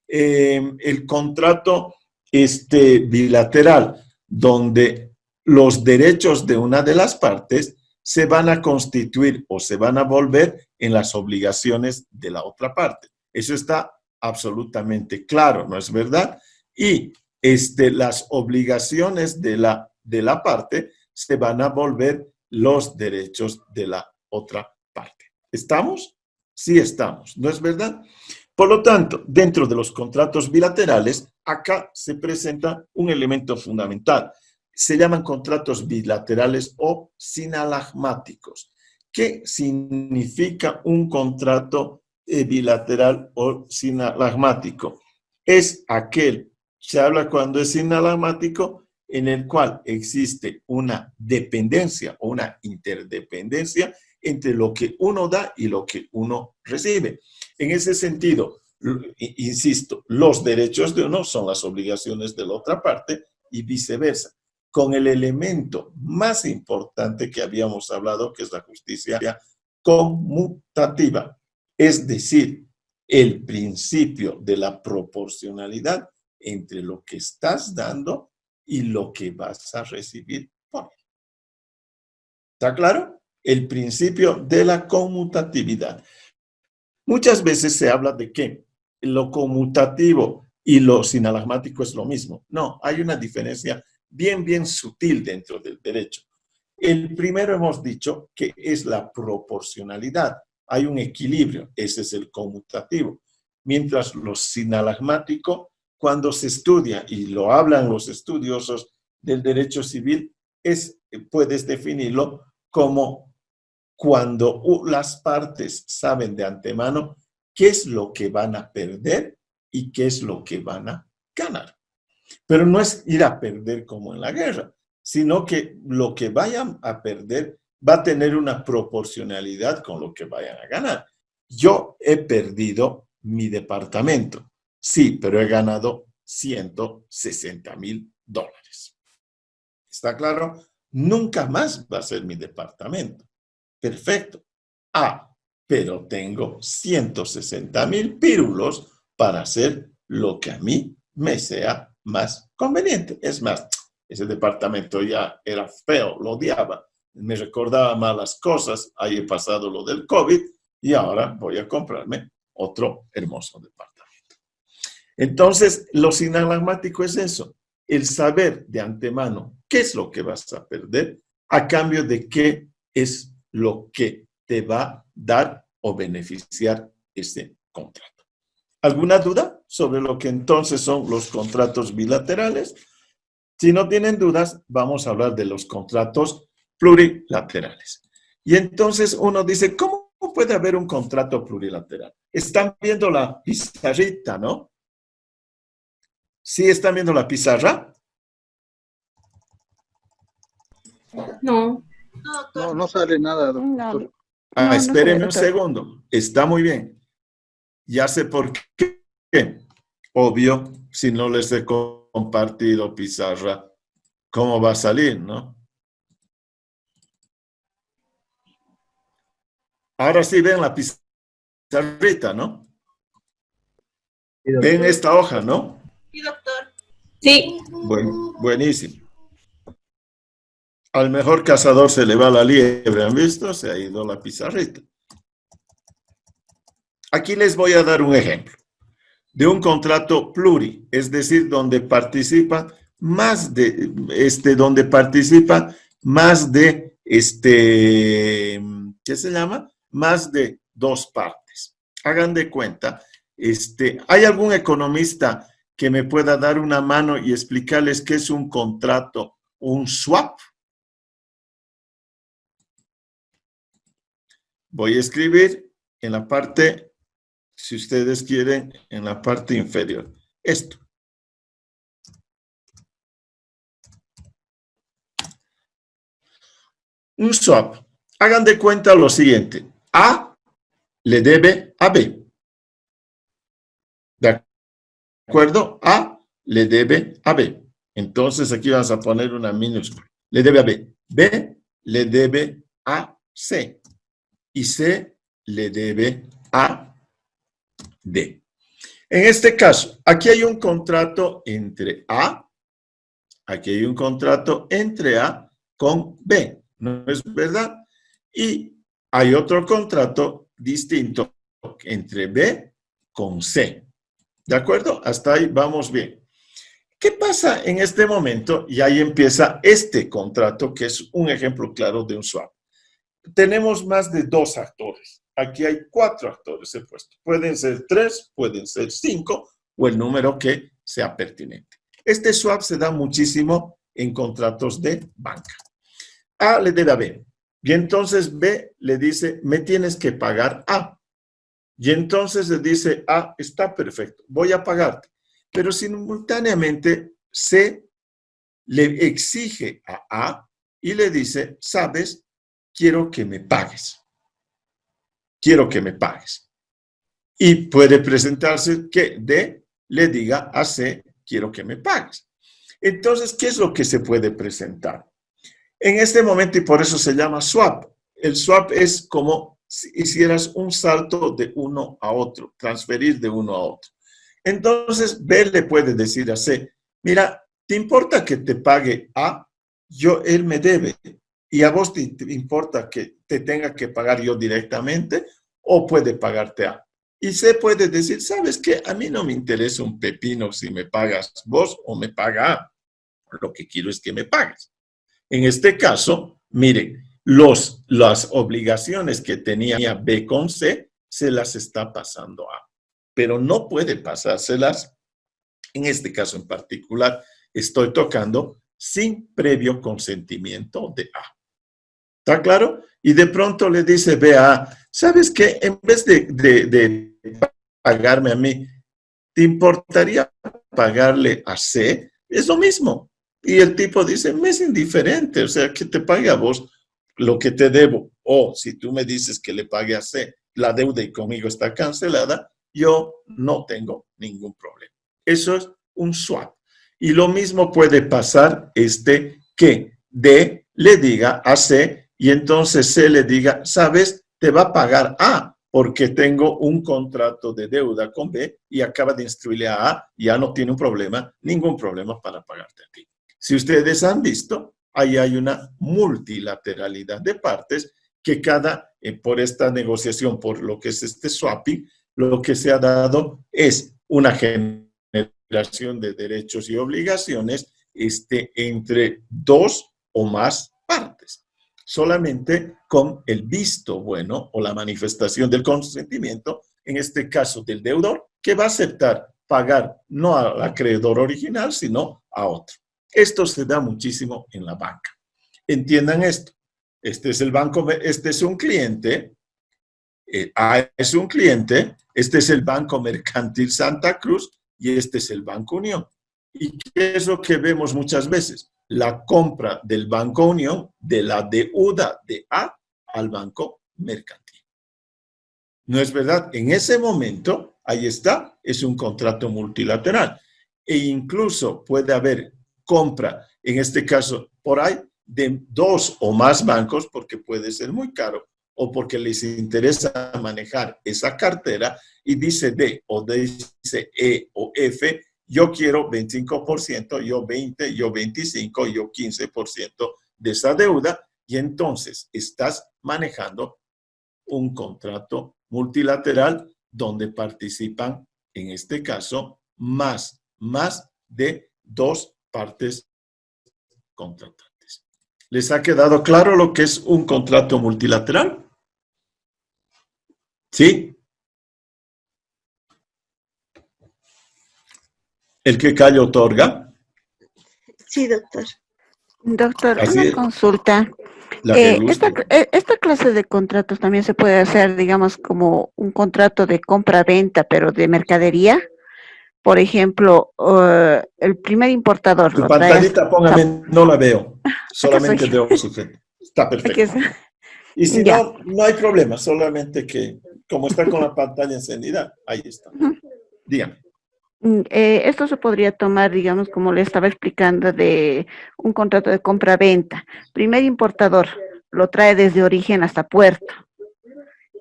El contrato bilateral, donde los derechos de una de las partes se van a constituir o se van a volver en las obligaciones de la otra parte. Eso está absolutamente claro, ¿no es verdad? Y las obligaciones de la parte se van a volver los derechos de la otra parte. ¿Estamos? Sí estamos, ¿no es verdad? Por lo tanto, dentro de los contratos bilaterales, acá se presenta un elemento fundamental. Se llaman contratos bilaterales o sinalagmáticos. ¿Qué significa un contrato bilateral o sinalagmático? Es aquel, se habla cuando es sinalagmático, en el cual existe una dependencia o una interdependencia entre lo que uno da y lo que uno recibe. En ese sentido, insisto, los derechos de uno son las obligaciones de la otra parte y viceversa, con el elemento más importante que habíamos hablado, que es la justicia conmutativa, es decir, el principio de la proporcionalidad entre lo que estás dando y lo que vas a recibir por él. ¿Está claro? El principio de la conmutatividad. Muchas veces se habla de que lo conmutativo y lo sinalagmático es lo mismo. No, hay una diferencia bien sutil dentro del derecho. El primero hemos dicho que es la proporcionalidad. Hay un equilibrio, ese es el conmutativo. Mientras lo sinalagmático, cuando se estudia, y lo hablan los estudiosos del derecho civil, puedes definirlo como cuando las partes saben de antemano qué es lo que van a perder y qué es lo que van a ganar. Pero no es ir a perder como en la guerra, sino que lo que vayan a perder va a tener una proporcionalidad con lo que vayan a ganar. Yo he perdido mi departamento, sí, pero he ganado 160,000 dólares. ¿Está claro? Nunca más va a ser mi departamento. Perfecto. Pero tengo 160,000 pírulos para hacer lo que a mí me sea más conveniente. Es más, ese departamento ya era feo, lo odiaba, me recordaba malas cosas, ahí he pasado lo del COVID y ahora voy a comprarme otro hermoso departamento. Entonces, lo sinalagmático es eso, el saber de antemano qué es lo que vas a perder a cambio de qué es lo que te va a dar o beneficiar ese contrato. ¿Alguna duda sobre lo que entonces son los contratos bilaterales? Si no tienen dudas, vamos a hablar de los contratos plurilaterales. Y entonces uno dice, ¿cómo puede haber un contrato plurilateral? Están viendo la pizarrita, ¿no? ¿Sí están viendo la pizarra? No. No, doctor. No sale nada, doctor. No, Espérenme no un sabe, doctor. segundo. Está muy bien. Ya sé por qué. Obvio, si no les he compartido pizarra, ¿cómo va a salir, no? Ahora sí ven la pizarrita, ¿no? Ven esta hoja, ¿no? Sí, doctor. Sí. Buenísimo. Al mejor cazador se le va la liebre, ¿han visto? Se ha ido la pizarrita. Aquí les voy a dar un ejemplo de un contrato pluri, es decir, donde participa más de, ¿qué se llama? Más de dos partes. Hagan de cuenta, ¿hay algún economista que me pueda dar una mano y explicarles qué es un contrato, un swap? Voy a escribir en la parte, si ustedes quieren, en la parte inferior. Esto. Un swap. Hagan de cuenta lo siguiente. A le debe a B. ¿De acuerdo? A le debe a B. Entonces aquí vas a poner una minúscula. Le debe a B. B le debe a C. Y C le debe a D. En este caso, aquí hay un contrato entre A, aquí hay un contrato entre A con B, ¿no es verdad? Y hay otro contrato distinto entre B con C. ¿De acuerdo? Hasta ahí vamos bien. ¿Qué pasa en este momento? Y ahí empieza este contrato, que es un ejemplo claro de un swap. Tenemos más de 2 actores. Aquí hay 4 actores he puesto. Pueden ser 3, pueden ser 5 o el número que sea pertinente. Este swap se da muchísimo en contratos de banca. A le debe a B. Y entonces B le dice, me tienes que pagar A. Y entonces le dice, A, está perfecto, voy a pagarte. Pero simultáneamente C le exige a A y le dice, sabes, quiero que me pagues. Quiero que me pagues. Y puede presentarse que D le diga a C, quiero que me pagues. Entonces, ¿qué es lo que se puede presentar? En este momento, y por eso se llama swap. El swap es como si hicieras un salto de uno a otro, transferir de uno a otro. Entonces, B le puede decir a C, mira, ¿te importa que te pague A? Él me debe. ¿Y a vos te importa que te tenga que pagar yo directamente o puede pagarte A? Y C puede decir, ¿sabes qué? A mí no me interesa un pepino si me pagas vos o me paga A. Lo que quiero es que me pagues. En este caso, miren, las obligaciones que tenía B con C se las está pasando a A. Pero no puede pasárselas, en este caso en particular, estoy tocando sin previo consentimiento de A. ¿Está claro? Y de pronto le dice B a A, ¿sabes qué? En vez de pagarme a mí, ¿te importaría pagarle a C? Es lo mismo. Y el tipo dice, me es indiferente, o sea, que te pague a vos lo que te debo. O si tú me dices que le pague a C, la deuda y conmigo está cancelada, yo no tengo ningún problema. Eso es un swap. Y lo mismo puede pasar que D le diga a C y entonces C le diga, ¿sabes? Te va a pagar A porque tengo un contrato de deuda con B y acaba de instruirle a A y A no tiene un problema, ningún problema para pagarte a ti. Si ustedes han visto, ahí hay una multilateralidad de partes que por esta negociación, por lo que es este swapping, lo que se ha dado es una generación de derechos y obligaciones entre dos o más partes, solamente con el visto bueno o la manifestación del consentimiento, en este caso del deudor, que va a aceptar pagar no al acreedor original, sino a otro. Esto se da muchísimo en la banca. Entiendan esto. Este es el banco, este es un cliente, A es un cliente, este es el Banco Mercantil Santa Cruz y este es el Banco Unión. ¿Y qué es lo que vemos muchas veces? La compra del Banco Unión de la deuda de A al Banco Mercantil. ¿No es verdad? En ese momento, ahí está, es un contrato multilateral. E incluso puede haber compra, en este caso, por ahí, de dos o más bancos, porque puede ser muy caro, o porque les interesa manejar esa cartera, y dice D, o dice E o F, yo quiero 25%, yo 20%, yo 25%, yo 15% de esa deuda, y entonces estás manejando un contrato multilateral donde participan, en este caso, más de dos partes contratantes. ¿Les ha quedado claro lo que es un contrato multilateral? ¿Sí? El que calla otorga. Sí, doctor. Doctor, Así una es. consulta. La que guste. Esta clase de contratos también se puede hacer, digamos, como un contrato de compra-venta, pero de mercadería. Por ejemplo, el primer importador Tu lo trae pantallita, póngame, no la veo. Solamente soy? veo sujeto. Está Aquí perfecto. está. Y si Ya. no, no hay problema. Solamente que, como está con la pantalla encendida, ahí está. Dígame. Esto se podría tomar, digamos, como le estaba explicando, de un contrato de compra-venta. Primer importador lo trae desde origen hasta puerto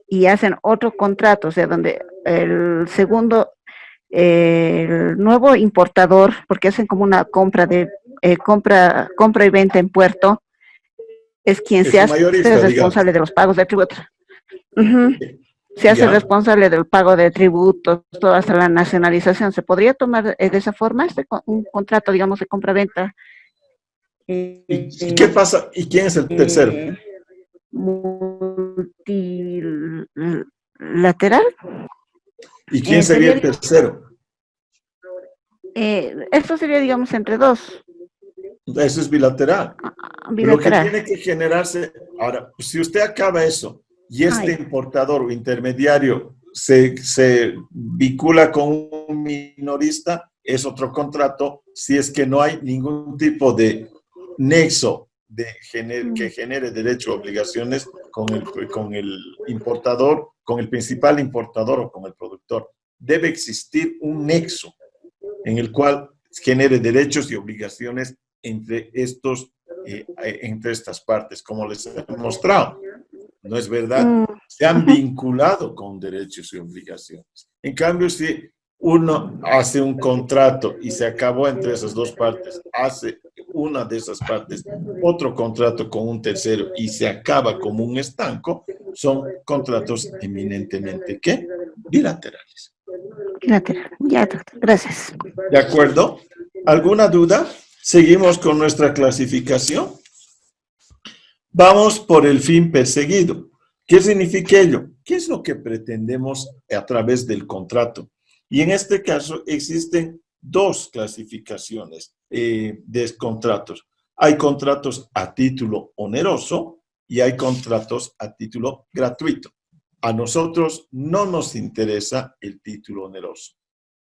y hacen otro contrato, o sea, donde el segundo, el nuevo importador, porque hacen como una compra compra y venta en puerto, es quien Es se un hace mayorista, responsable digamos. de los pagos de tributos. Ujú. Se hace Ya. responsable del pago de tributos, todo hasta la nacionalización. ¿Se podría tomar de esa forma un contrato, digamos, de compra-venta? ¿Y qué pasa? ¿Y quién es el tercero? Multilateral. ¿Y quién sería Sería, el tercero? esto sería, digamos, entre dos, Eso es bilateral. Lo que bilateral. tiene que generarse, ahora, si usted acaba eso y este importador o intermediario se vincula con un minorista, es otro contrato, si es que no hay ningún tipo de nexo que genere derecho o obligaciones con el importador, con el principal importador o con el productor. Debe existir un nexo en el cual genere derechos y obligaciones entre estas partes, como les he mostrado. ¿No es verdad? Se han vinculado con derechos y obligaciones. En cambio, si uno hace un contrato y se acabó entre esas dos partes, hace una de esas partes otro contrato con un tercero y se acaba como un estanco, son contratos eminentemente, ¿qué? Bilaterales. Bilateral. Ya, doctor. Gracias. ¿De acuerdo? ¿Alguna duda? Seguimos con nuestra clasificación. Vamos por el fin perseguido. ¿Qué significa ello? ¿Qué es lo que pretendemos a través del contrato? Y en este caso existen dos clasificaciones de contratos. Hay contratos a título oneroso y hay contratos a título gratuito. A nosotros no nos interesa el título oneroso.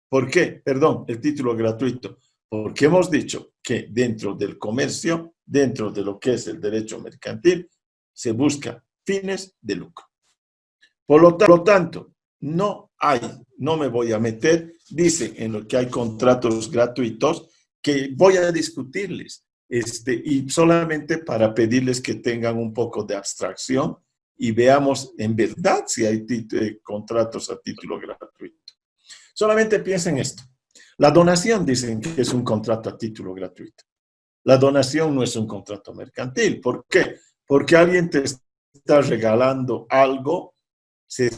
¿Por qué? Perdón, el título gratuito. Porque hemos dicho que dentro del comercio, dentro de lo que es el derecho mercantil, se busca fines de lucro. Por lo tanto, no me voy a meter, dicen en lo que hay contratos gratuitos, que voy a discutirles, y solamente para pedirles que tengan un poco de abstracción y veamos en verdad si hay contratos a título gratuito. Solamente piensen esto. La donación dicen que es un contrato a título gratuito. La donación no es un contrato mercantil. ¿Por qué? Porque alguien te está regalando algo, se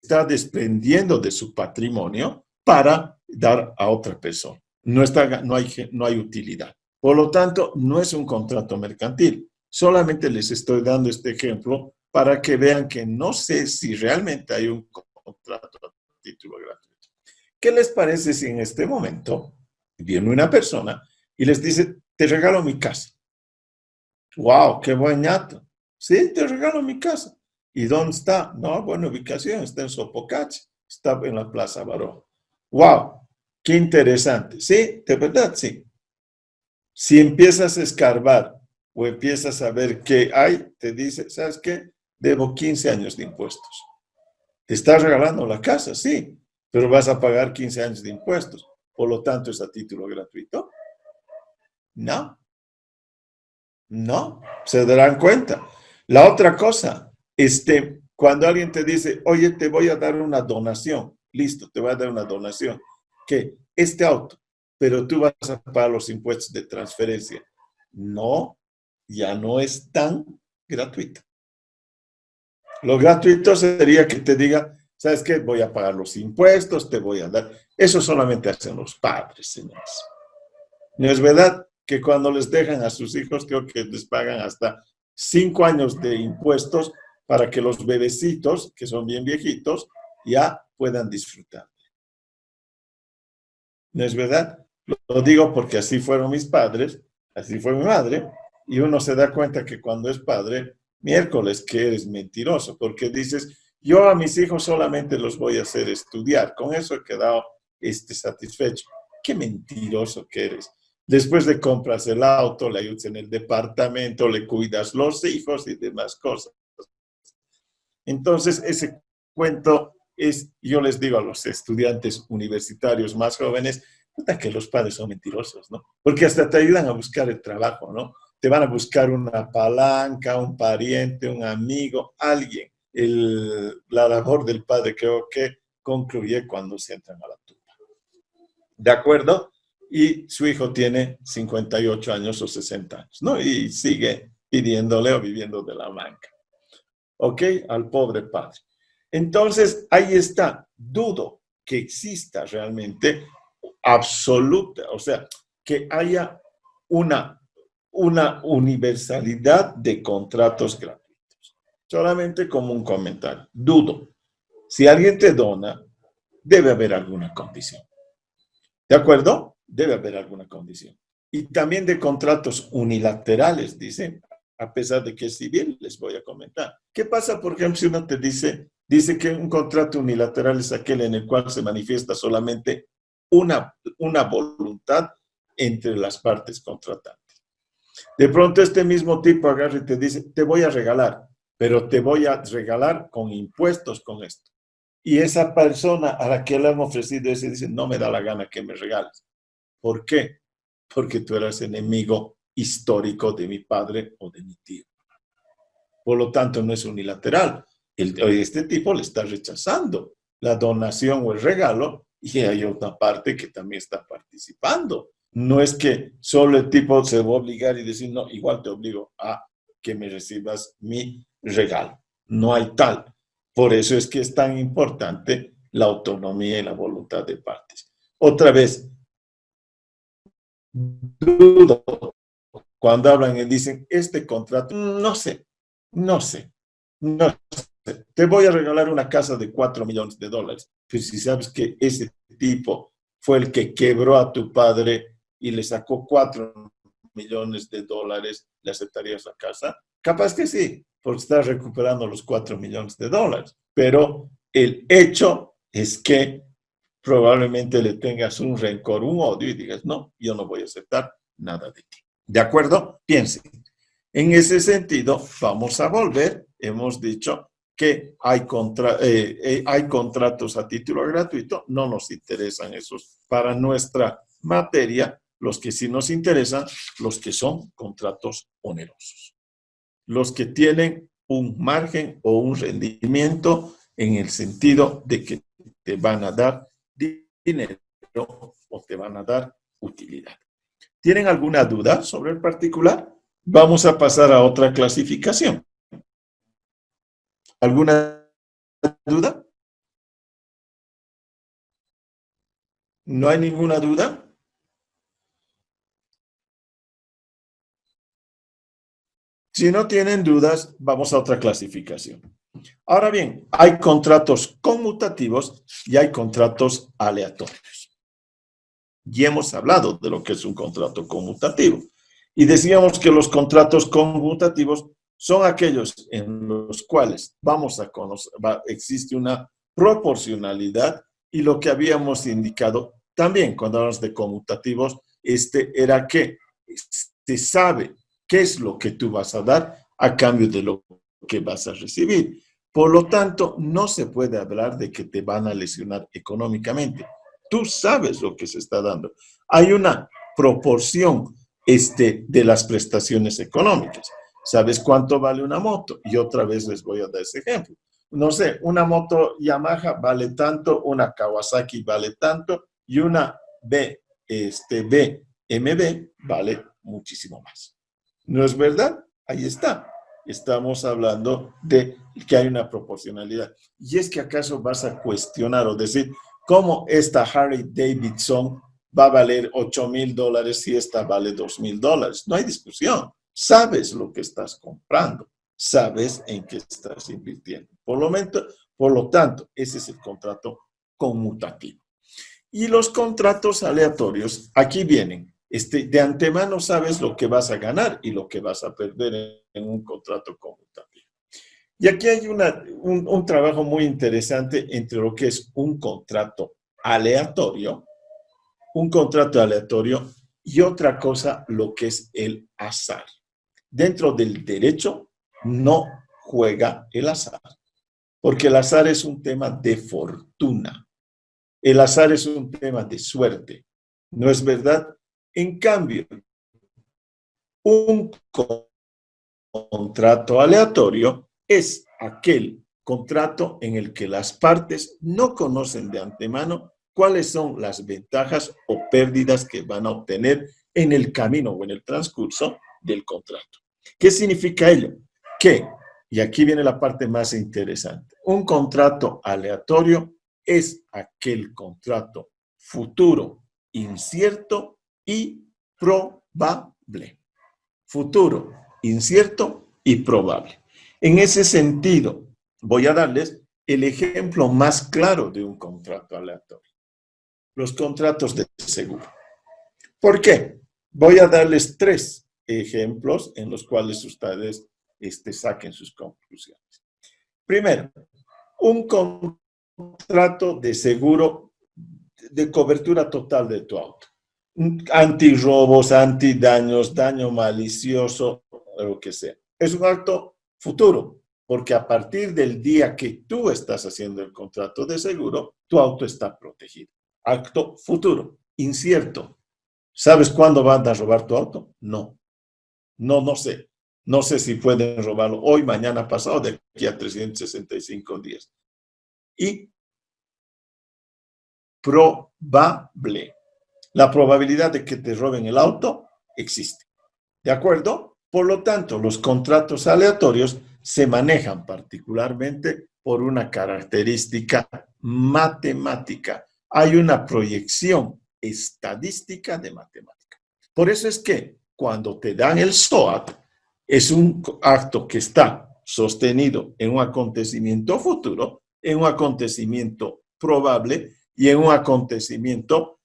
está desprendiendo de su patrimonio para dar a otra persona. No hay utilidad. Por lo tanto, no es un contrato mercantil. Solamente les estoy dando este ejemplo para que vean que no sé si realmente hay un contrato a título gratuito. ¿Qué les parece si en este momento viene una persona y les dice, te regalo mi casa? ¡Wow! ¡Qué buen ñato! Sí, te regalo mi casa. ¿Y dónde está? No, buena ubicación, está en Sopocachi, está en la Plaza Baró. ¡Wow! ¡Qué interesante! ¿Sí? ¿De verdad? Sí. Si empiezas a escarbar o empiezas a ver qué hay, te dice, ¿sabes qué? Debo 15 años de impuestos. ¿Te estás regalando la casa? Sí, pero vas a pagar 15 años de impuestos. Por lo tanto, ¿es a título gratuito? No. No, se darán cuenta. La otra cosa, cuando alguien te dice, oye, te voy a dar una donación, listo, te voy a dar una donación, que este auto, pero tú vas a pagar los impuestos de transferencia. No, ya no es tan gratuito. Lo gratuito sería que te diga, ¿sabes qué? Voy a pagar los impuestos, te voy a dar. Eso solamente hacen los padres, señores. ¿No es verdad que cuando les dejan a sus hijos, creo que les pagan hasta 5 años de impuestos para que los bebecitos, que son bien viejitos, ya puedan disfrutar? ¿No es verdad? Lo digo porque así fueron mis padres, así fue mi madre, y uno se da cuenta que cuando es padre, miércoles que eres mentiroso, porque dices, yo a mis hijos solamente los voy a hacer estudiar, con eso he quedado satisfecho. Qué mentiroso que eres. Después le compras el auto, le ayudas en el departamento, le cuidas los hijos y demás cosas. Entonces, ese cuento es, yo les digo a los estudiantes universitarios más jóvenes, puta que los padres son mentirosos, ¿no? Porque hasta te ayudan a buscar el trabajo, ¿no? Te van a buscar una palanca, un pariente, un amigo, alguien. La labor del padre creo que concluye cuando se entran a la tumba. ¿De acuerdo? Y su hijo tiene 58 años o 60 años, ¿no? Y sigue pidiéndole o viviendo de la banca. ¿Ok? Al pobre padre. Entonces, ahí está. Dudo que exista realmente absoluta, o sea, que haya una universalidad de contratos gratuitos. Solamente como un comentario. Dudo. Si alguien te dona, debe haber alguna condición. ¿De acuerdo? Debe haber alguna condición. Y también de contratos unilaterales, dicen, a pesar de que es civil, les voy a comentar. ¿Qué pasa, por ejemplo, si uno te dice que un contrato unilateral es aquel en el cual se manifiesta solamente una voluntad entre las partes contratantes? De pronto este mismo tipo agarra y te dice, te voy a regalar, pero te voy a regalar con impuestos con esto. Y esa persona a la que le han ofrecido ese dice, no me da la gana que me regales. ¿Por qué? Porque tú eres enemigo histórico de mi padre o de mi tío. Por lo tanto, no es unilateral. Este tipo le está rechazando la donación o el regalo y hay otra parte que también está participando. No es que solo el tipo se va a obligar y decir, no, igual te obligo a que me recibas mi regalo. No hay tal. Por eso es que es tan importante la autonomía y la voluntad de partes. Otra vez, dudo cuando hablan y dicen, este contrato, no sé. Te voy a regalar una casa de $4 millones. Pues si sabes que ese tipo fue el que quebró a tu padre y le sacó $4 millones, ¿le aceptarías la casa? Capaz que sí, porque estás recuperando los $4 millones. Pero el hecho es que probablemente le tengas un rencor, un odio y digas, no, yo no voy a aceptar nada de ti. ¿De acuerdo? Piensen. En ese sentido, vamos a volver. Hemos dicho que hay contratos a título gratuito. No nos interesan esos para nuestra materia. los que sí nos interesan, los que son contratos onerosos. Los que tienen un margen o un rendimiento en el sentido de que te van a dar dinero o te van a dar utilidad. ¿Tienen alguna duda sobre el particular? Vamos a pasar a otra clasificación. ¿Alguna duda? ¿No hay ninguna duda? Si no tienen dudas, vamos a otra clasificación. Ahora bien, hay contratos conmutativos y hay contratos aleatorios. Y hemos hablado de lo que es un contrato conmutativo. Y decíamos que los contratos conmutativos son aquellos en los cuales vamos a conocer, existe una proporcionalidad y lo que habíamos indicado también cuando hablamos de conmutativos, era que se sabe qué es lo que tú vas a dar a cambio de lo que vas a recibir. Por lo tanto, no se puede hablar de que te van a lesionar económicamente. Tú sabes lo que se está dando. Hay una proporción de las prestaciones económicas. ¿Sabes cuánto vale una moto? Y otra vez les voy a dar ese ejemplo. No sé, una moto Yamaha vale tanto, una Kawasaki vale tanto y una BMW vale muchísimo más. ¿No es verdad? Ahí está. Estamos hablando de que hay una proporcionalidad. ¿Y es que acaso vas a cuestionar o decir cómo esta Harley Davidson va a valer $8,000 si esta vale $2,000? No hay discusión. Sabes lo que estás comprando. Sabes en qué estás invirtiendo. Por lo tanto, ese es el contrato conmutativo. Y los contratos aleatorios, aquí vienen. De antemano sabes lo que vas a ganar y lo que vas a perder en un contrato conmutativo. Y aquí hay un trabajo muy interesante entre lo que es un contrato aleatorio y otra cosa, lo que es el azar. Dentro del derecho no juega el azar, porque el azar es un tema de fortuna. El azar es un tema de suerte. ¿No es verdad? En cambio, un contrato aleatorio es aquel contrato en el que las partes no conocen de antemano cuáles son las ventajas o pérdidas que van a obtener en el camino o en el transcurso del contrato. ¿Qué significa ello? Que, y aquí viene la parte más interesante, un contrato aleatorio es aquel contrato futuro, incierto y probable. Futuro, incierto y probable. En ese sentido, voy a darles el ejemplo más claro de un contrato aleatorio. Los contratos de seguro. ¿Por qué? Voy a darles 3 ejemplos en los cuales ustedes saquen sus conclusiones. Primero, un contrato de seguro de cobertura total de tu auto. Antirrobos, antidaños, daño malicioso, lo que sea. Es un acto futuro, porque a partir del día que tú estás haciendo el contrato de seguro, tu auto está protegido. Acto futuro, incierto. ¿Sabes cuándo van a robar tu auto? No. No sé. No sé si pueden robarlo hoy, mañana, pasado, de aquí a 365 días. Y probable. La probabilidad de que te roben el auto existe. ¿De acuerdo? Por lo tanto, los contratos aleatorios se manejan particularmente por una característica matemática. Hay una proyección estadística de matemática. Por eso es que cuando te dan el SOAT, es un acto que está sostenido en un acontecimiento futuro, en un acontecimiento probable y en un acontecimiento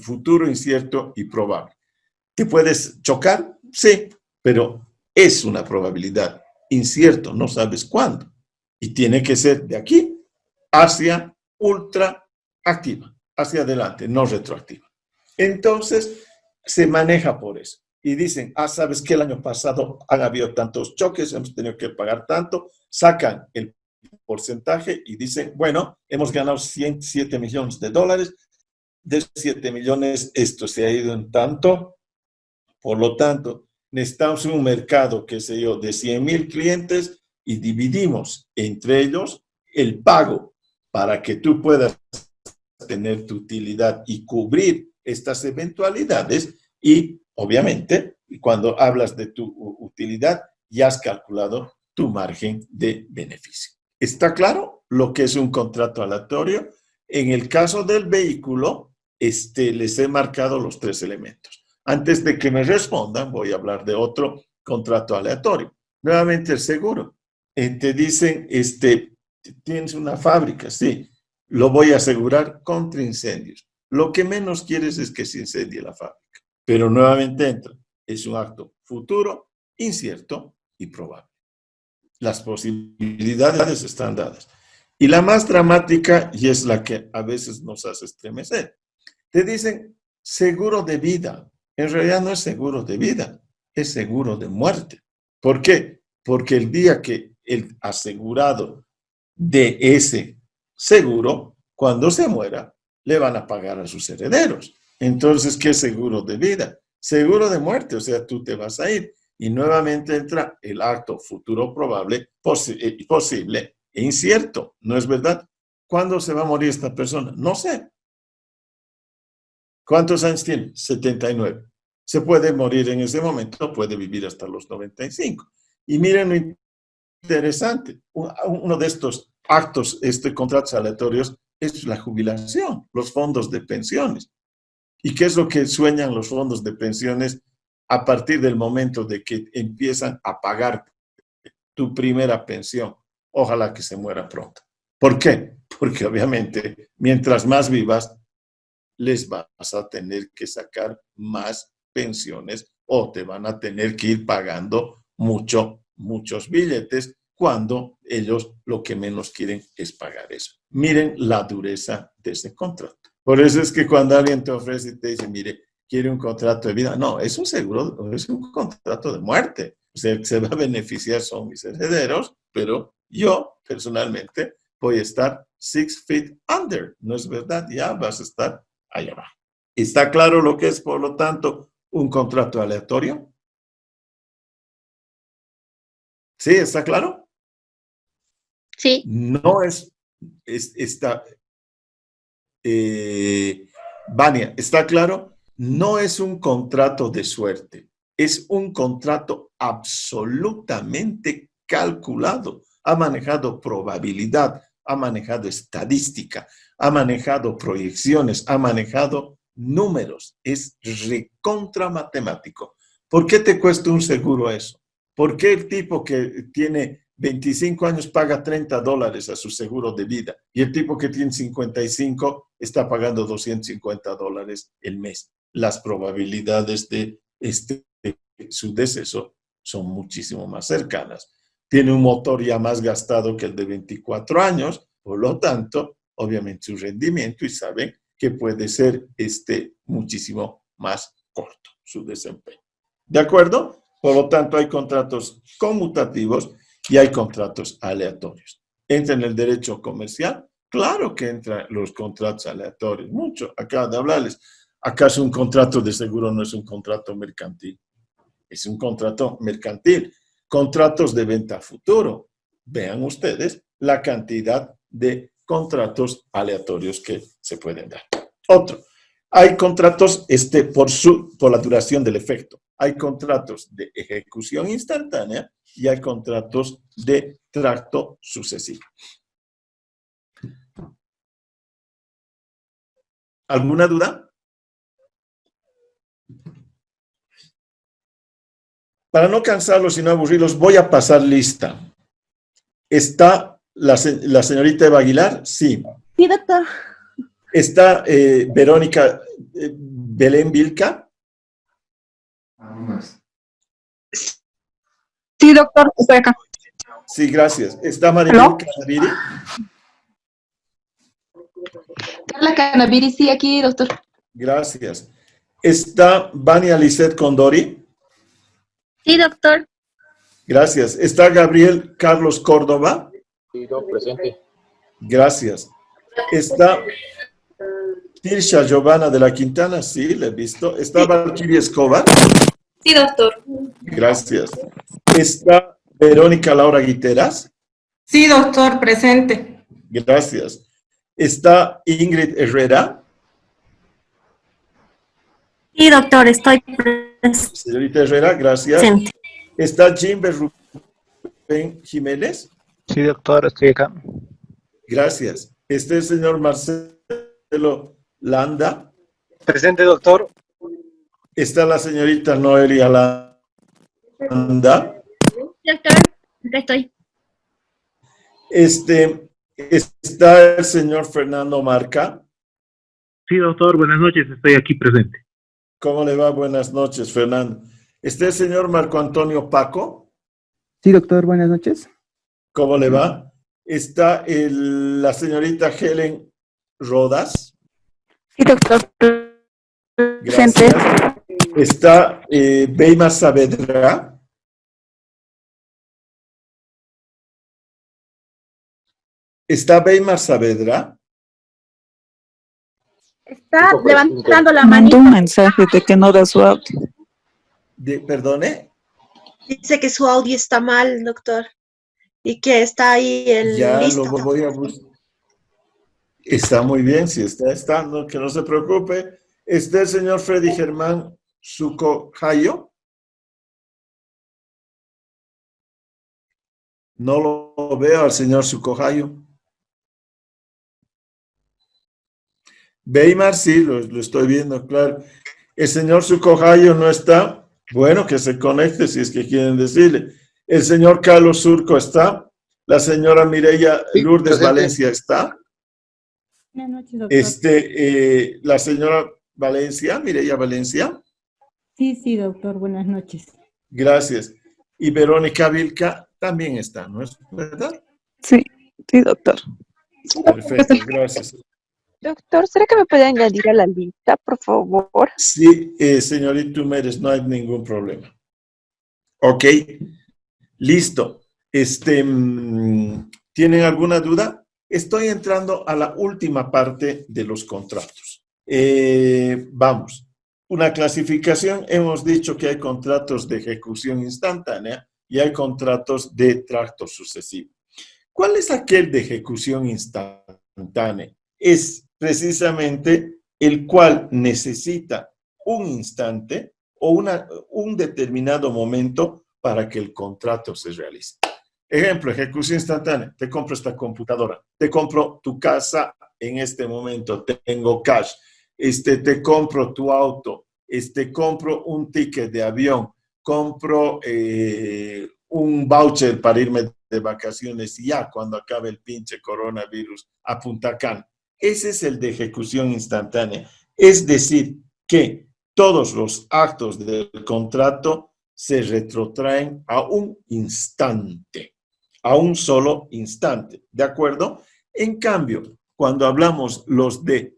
futuro, incierto y probable. ¿Te puedes chocar? Sí, pero es una probabilidad. Incierto, no sabes cuándo. Y tiene que ser de aquí hacia ultra activa, hacia adelante, no retroactiva. Entonces, se maneja por eso. Y dicen, sabes que el año pasado han habido tantos choques, hemos tenido que pagar tanto, sacan el porcentaje y dicen, bueno, hemos ganado 107 millones de dólares, de 7 millones esto se ha ido en tanto, por lo tanto, necesitamos un mercado, qué sé yo, de 100,000 clientes y dividimos entre ellos el pago para que tú puedas tener tu utilidad y cubrir estas eventualidades y, obviamente, cuando hablas de tu utilidad, ya has calculado tu margen de beneficio. ¿Está claro lo que es un contrato aleatorio? En el caso del vehículo, les he marcado los 3 elementos. Antes de que me respondan, voy a hablar de otro contrato aleatorio. Nuevamente el seguro. Te dicen, tienes una fábrica, sí, lo voy a asegurar contra incendios. Lo que menos quieres es que se incendie la fábrica. Pero nuevamente entra, es un acto futuro, incierto y probable. Las posibilidades están dadas. Y la más dramática, y es la que a veces nos hace estremecer, te dicen seguro de vida. En realidad no es seguro de vida, es seguro de muerte. ¿Por qué? Porque el día que el asegurado de ese seguro, cuando se muera, le van a pagar a sus herederos. Entonces, ¿qué es seguro de vida? Seguro de muerte, o sea, tú te vas a ir. Y nuevamente entra el acto futuro probable, posible e incierto. ¿No es verdad? ¿Cuándo se va a morir esta persona? No sé. ¿Cuántos años tiene? 79. Se puede morir en ese momento, puede vivir hasta los 95. Y miren lo interesante, uno de estos actos, contratos aleatorios, es la jubilación, los fondos de pensiones. ¿Y qué es lo que sueñan los fondos de pensiones a partir del momento de que empiezan a pagar tu primera pensión? Ojalá que se muera pronto. ¿Por qué? Porque obviamente, mientras más vivas, les vas a tener que sacar más pensiones o te van a tener que ir pagando muchos billetes cuando ellos lo que menos quieren es pagar eso. Miren la dureza de ese contrato. Por eso es que cuando alguien te ofrece y te dice, mire, quiere un contrato de vida, no, es un seguro, es un contrato de muerte. O sea, el que se va a beneficiar son mis herederos, pero yo personalmente voy a estar 6 feet under. ¿No es verdad? Ya vas a estar allá abajo. ¿Está claro lo que es, por lo tanto, un contrato aleatorio? ¿Sí? ¿Está claro? Sí. No Vania, ¿está claro? No es un contrato de suerte, es un contrato absolutamente calculado. Ha manejado probabilidad, ha manejado estadística, ha manejado proyecciones, ha manejado números. Es recontra matemático. ¿Por qué te cuesta un seguro eso? ¿Por qué el tipo que tiene 25 años paga $30 a su seguro de vida y el tipo que tiene 55 está pagando $250 el mes? Las probabilidades de su deceso son muchísimo más cercanas. Tiene un motor ya más gastado que el de 24 años, por lo tanto, obviamente su rendimiento, y saben que puede ser muchísimo más corto su desempeño. ¿De acuerdo? Por lo tanto, hay contratos conmutativos y hay contratos aleatorios. ¿Entra en el derecho comercial? Claro que entran los contratos aleatorios. Mucho. Acabo de hablarles. ¿Acaso un contrato de seguro no es un contrato mercantil? Es un contrato mercantil. Contratos de venta a futuro. Vean ustedes la cantidad de contratos aleatorios que se pueden dar. Otro. Hay contratos por la duración del efecto. Hay contratos de ejecución instantánea y hay contratos de tracto sucesivo. ¿Alguna duda? Para no cansarlos y no aburrirlos, voy a pasar lista. ¿Está la señorita Eva Aguilar? Sí. Sí, doctor. ¿Está Verónica Belén Vilca? Sí, doctor, estoy acá. Sí, gracias. ¿Está Maribel Canaviri? Carla Canaviri, sí, aquí, doctor. Gracias. ¿Está Vania Lisset Condori? Sí, doctor. Gracias. ¿Está Gabriel Carlos Córdoba? Presente. Gracias. Está Tirsha Giovanna de la Quintana, sí, la he visto. Está Valkyria Escobar. Sí, doctor. Gracias. Está Verónica Laura Guiteras. Sí, doctor, presente. Gracias. Está Ingrid Herrera. Sí, doctor, estoy presente. Señorita Herrera, gracias. Está Jimber Rubén Jiménez. Sí, doctor, estoy acá. Gracias. Está el señor Marcelo Landa. Presente, doctor. Está la señorita Noelia Landa. Doctor, acá estoy. Está el señor Fernando Marca. Sí, doctor, buenas noches, estoy aquí presente. ¿Cómo le va? Buenas noches, Fernando. ¿Está el señor Marco Antonio Paco? Sí, doctor, buenas noches. ¿Cómo le va? ¿Está la señorita Helen Rodas? Sí, doctor, presente. Gracias. ¿Está Beima Saavedra? ¿Está Beima Saavedra? Está levantando la Mandó manita. un mensaje de que no da su audio. ¿Perdone? Dice que su audio está mal, doctor. Y que está ahí el Ya listo. lo voy a buscar. Está muy bien, si está estando, que no se preocupe. ¿Está el señor Freddy Germán Sucojayo? No lo veo al señor Sucojayo. Weimar sí, lo estoy viendo, claro. El señor Sucojayo no está. Bueno, que se conecte si es que quieren decirle. El señor Carlos Surco está. La señora Mireya Lourdes Valencia está. Buenas noches, doctor. La señora Valencia, Mireya Valencia. Sí, doctor, buenas noches. Gracias. Y Verónica Vilca también está, ¿no es verdad? Sí, doctor. Perfecto, gracias. Doctor, ¿será que me puede añadir a la lista, por favor? Sí, señorita Humérez, no hay ningún problema. Ok, listo. ¿Tienen alguna duda? Estoy entrando a la última parte de los contratos. Vamos. Una clasificación, hemos dicho que hay contratos de ejecución instantánea y hay contratos de tracto sucesivo. ¿Cuál es aquel de ejecución instantánea? Es precisamente el cual necesita un instante o un determinado momento para que el contrato se realice. Ejemplo, ejecución instantánea. Te compro esta computadora, te compro tu casa en este momento, tengo cash, te compro tu auto, compro un ticket de avión, compro un voucher para irme de vacaciones y ya cuando acabe el pinche coronavirus a Punta Cana. Ese es el de ejecución instantánea. Es decir, que todos los actos del contrato se retrotraen a un instante, a un solo instante, ¿de acuerdo? En cambio, cuando hablamos los de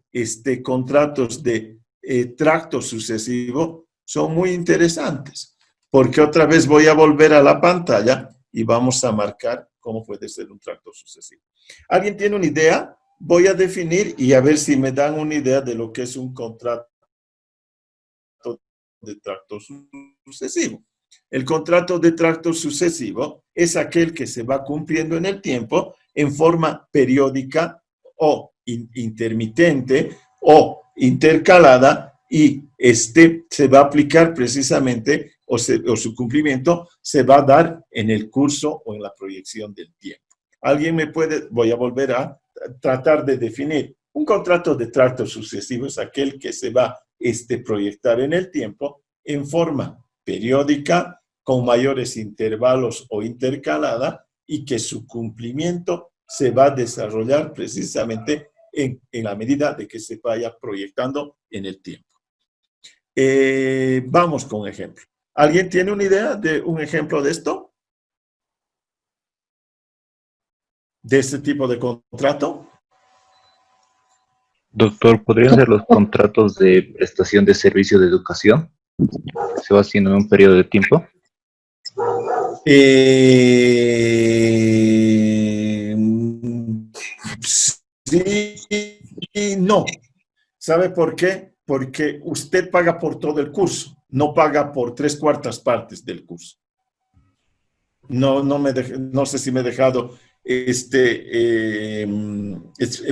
contratos de tracto sucesivo, son muy interesantes, porque otra vez voy a volver a la pantalla y vamos a marcar cómo puede ser un tracto sucesivo. ¿Alguien tiene una idea? Voy a definir y a ver si me dan una idea de lo que es un contrato de tracto sucesivo. El contrato de tracto sucesivo es aquel que se va cumpliendo en el tiempo en forma periódica o intermitente o intercalada y se va a aplicar precisamente o su cumplimiento se va a dar en el curso o en la proyección del tiempo. ¿Alguien me puede? Voy a volver a tratar de definir. Un contrato de tracto sucesivo es aquel que se va a proyectar en el tiempo en forma periódica, con mayores intervalos o intercalada, y que su cumplimiento se va a desarrollar precisamente en la medida de que se vaya proyectando en el tiempo. Vamos con un ejemplo. ¿Alguien tiene una idea de un ejemplo de esto? ¿De este tipo de contrato? Doctor, ¿podrían ser los contratos de prestación de servicio de educación? ¿Se va haciendo en un periodo de tiempo? ¿Sabe por qué? Porque usted paga por todo el curso, no paga por 3/4 partes del curso. No sé si me he dejado,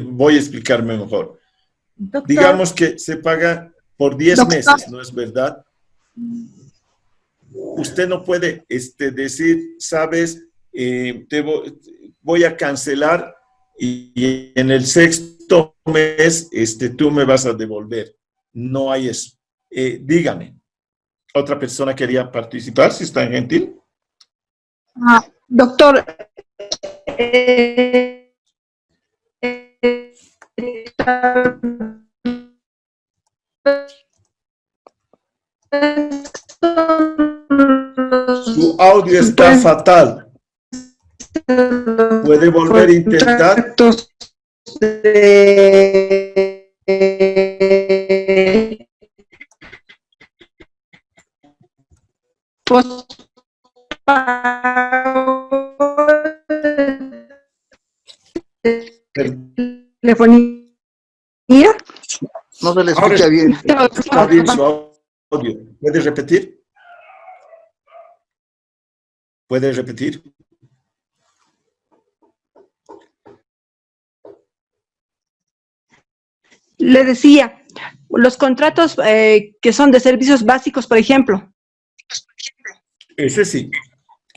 voy a explicarme mejor. Doctor. Digamos que se paga por 10 meses, ¿no es verdad? Usted no puede decir, sabes, voy a cancelar y en el 6º mes tú me vas a devolver. No hay eso. Dígame, ¿otra persona quería participar, si está gentil? Doctor, Su audio está fatal. ¿Puede volver a intentar? telefonía. No se le escucha bien. Está bien su audio. ¿Puede repetir? ¿Puede repetir? Le decía, los contratos que son de servicios básicos, por ejemplo. Ese sí.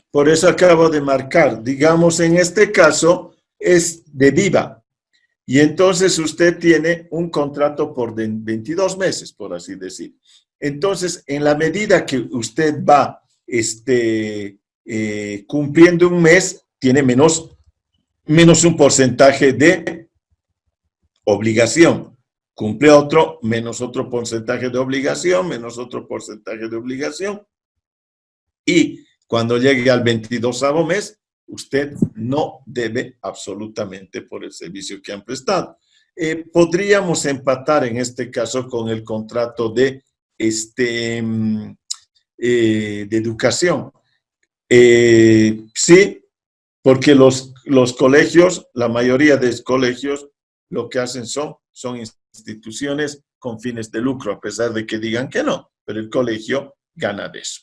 Por eso acabo de marcar. Digamos, en este caso es de Viva. Y entonces usted tiene un contrato por 22 meses, por así decir. Entonces, en la medida que usted va cumpliendo un mes, tiene menos un porcentaje de obligación. Cumple otro, menos otro porcentaje de obligación, menos otro porcentaje de obligación. Y cuando llegue al 22º mes, usted no debe absolutamente por el servicio que han prestado. Podríamos empatar en este caso con el contrato de educación. Sí, porque los colegios, la mayoría de los colegios, lo que hacen son instituciones con fines de lucro, a pesar de que digan que no, pero el colegio gana de eso.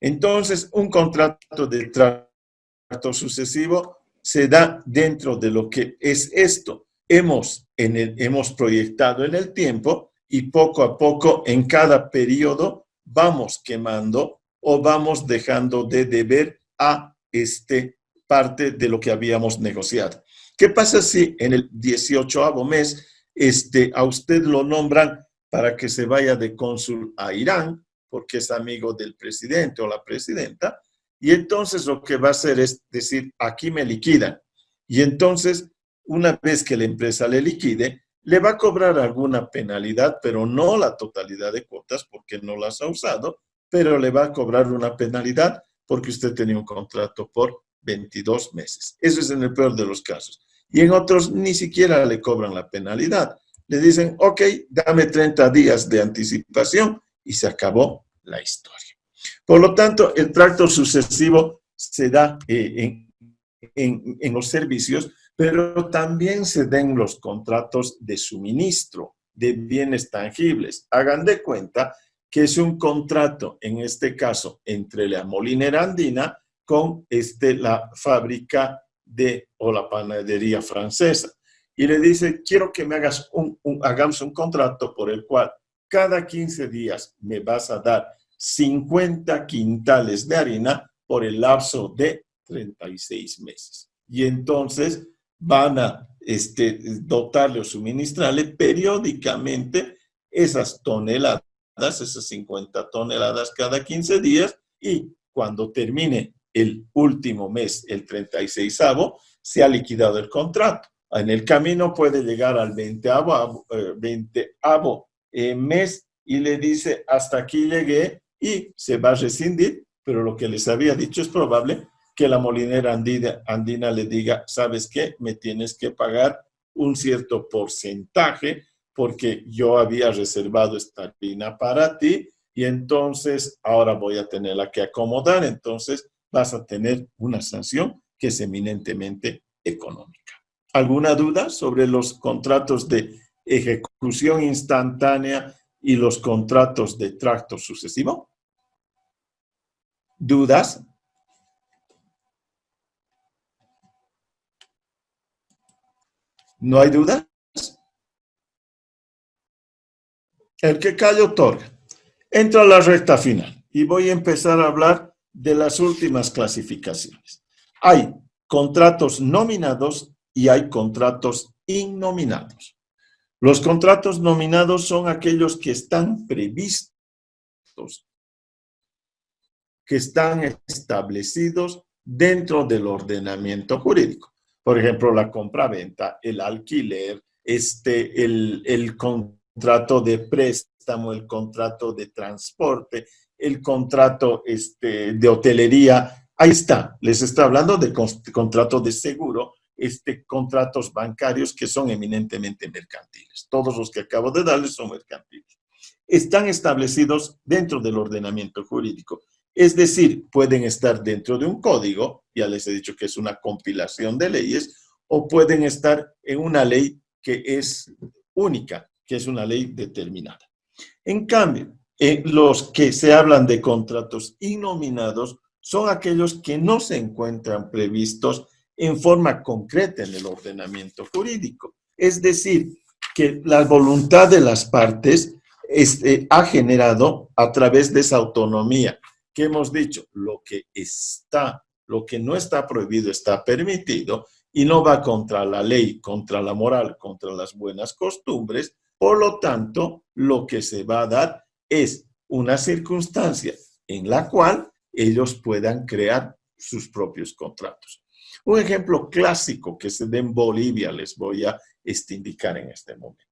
Entonces, un contrato de trato sucesivo se da dentro de lo que es esto. Hemos proyectado en el tiempo y poco a poco en cada periodo vamos quemando o vamos dejando de deber a parte de lo que habíamos negociado. ¿Qué pasa si en el 18º mes a usted lo nombran para que se vaya de cónsul a Irán, porque es amigo del presidente o la presidenta, y entonces lo que va a hacer es decir, aquí me liquidan. Y entonces, una vez que la empresa le liquide, le va a cobrar alguna penalidad, pero no la totalidad de cuotas porque no las ha usado, pero le va a cobrar una penalidad porque usted tenía un contrato por 22 meses. Eso es en el peor de los casos. Y en otros ni siquiera le cobran la penalidad. Le dicen, ok, dame 30 días de anticipación y se acabó la historia. Por lo tanto, el trato sucesivo se da en los servicios, pero también se da en los contratos de suministro de bienes tangibles. Hagan de cuenta que es un contrato, en este caso, entre la molinera andina con la fábrica o la panadería francesa. Y le dice, quiero que me hagas hagamos un contrato por el cual cada 15 días me vas a dar 50 quintales de harina por el lapso de 36 meses. Y entonces van a dotarle o suministrarle periódicamente esas toneladas, esas 50 toneladas cada 15 días, y cuando termine el último mes, el 36avo, se ha liquidado el contrato. En el camino puede llegar al 20avo mes y le dice, hasta aquí llegué, y se va a rescindir, pero lo que les había dicho es probable que la molinera andina le diga, ¿sabes qué? Me tienes que pagar un cierto porcentaje porque yo había reservado esta harina para ti y entonces ahora voy a tenerla que acomodar, entonces vas a tener una sanción que es eminentemente económica. ¿Alguna duda sobre los contratos de ejecución instantánea y los contratos de tracto sucesivo? ¿Dudas? ¿No hay dudas? El que calla otorga. Entro a la recta final y voy a empezar a hablar de las últimas clasificaciones. Hay contratos nominados y hay contratos innominados. Los contratos nominados son aquellos que están previstos, que están establecidos dentro del ordenamiento jurídico. Por ejemplo, la compra-venta, el alquiler, el contrato de préstamo, el contrato de transporte, el contrato de hotelería. Ahí está, les estoy hablando de contrato de seguro, contratos bancarios que son eminentemente mercantiles. Todos los que acabo de darles son mercantiles. Están establecidos dentro del ordenamiento jurídico. Es decir, pueden estar dentro de un código, ya les he dicho que es una compilación de leyes, o pueden estar en una ley que es única, que es una ley determinada. En cambio, los que se hablan de contratos innominados son aquellos que no se encuentran previstos en forma concreta en el ordenamiento jurídico. Es decir, que la voluntad de las partes ha generado a través de esa autonomía que hemos dicho, lo que no está prohibido está permitido y no va contra la ley, contra la moral, contra las buenas costumbres. Por lo tanto, lo que se va a dar es una circunstancia en la cual ellos puedan crear sus propios contratos. Un ejemplo clásico que se da en Bolivia les voy a indicar en este momento.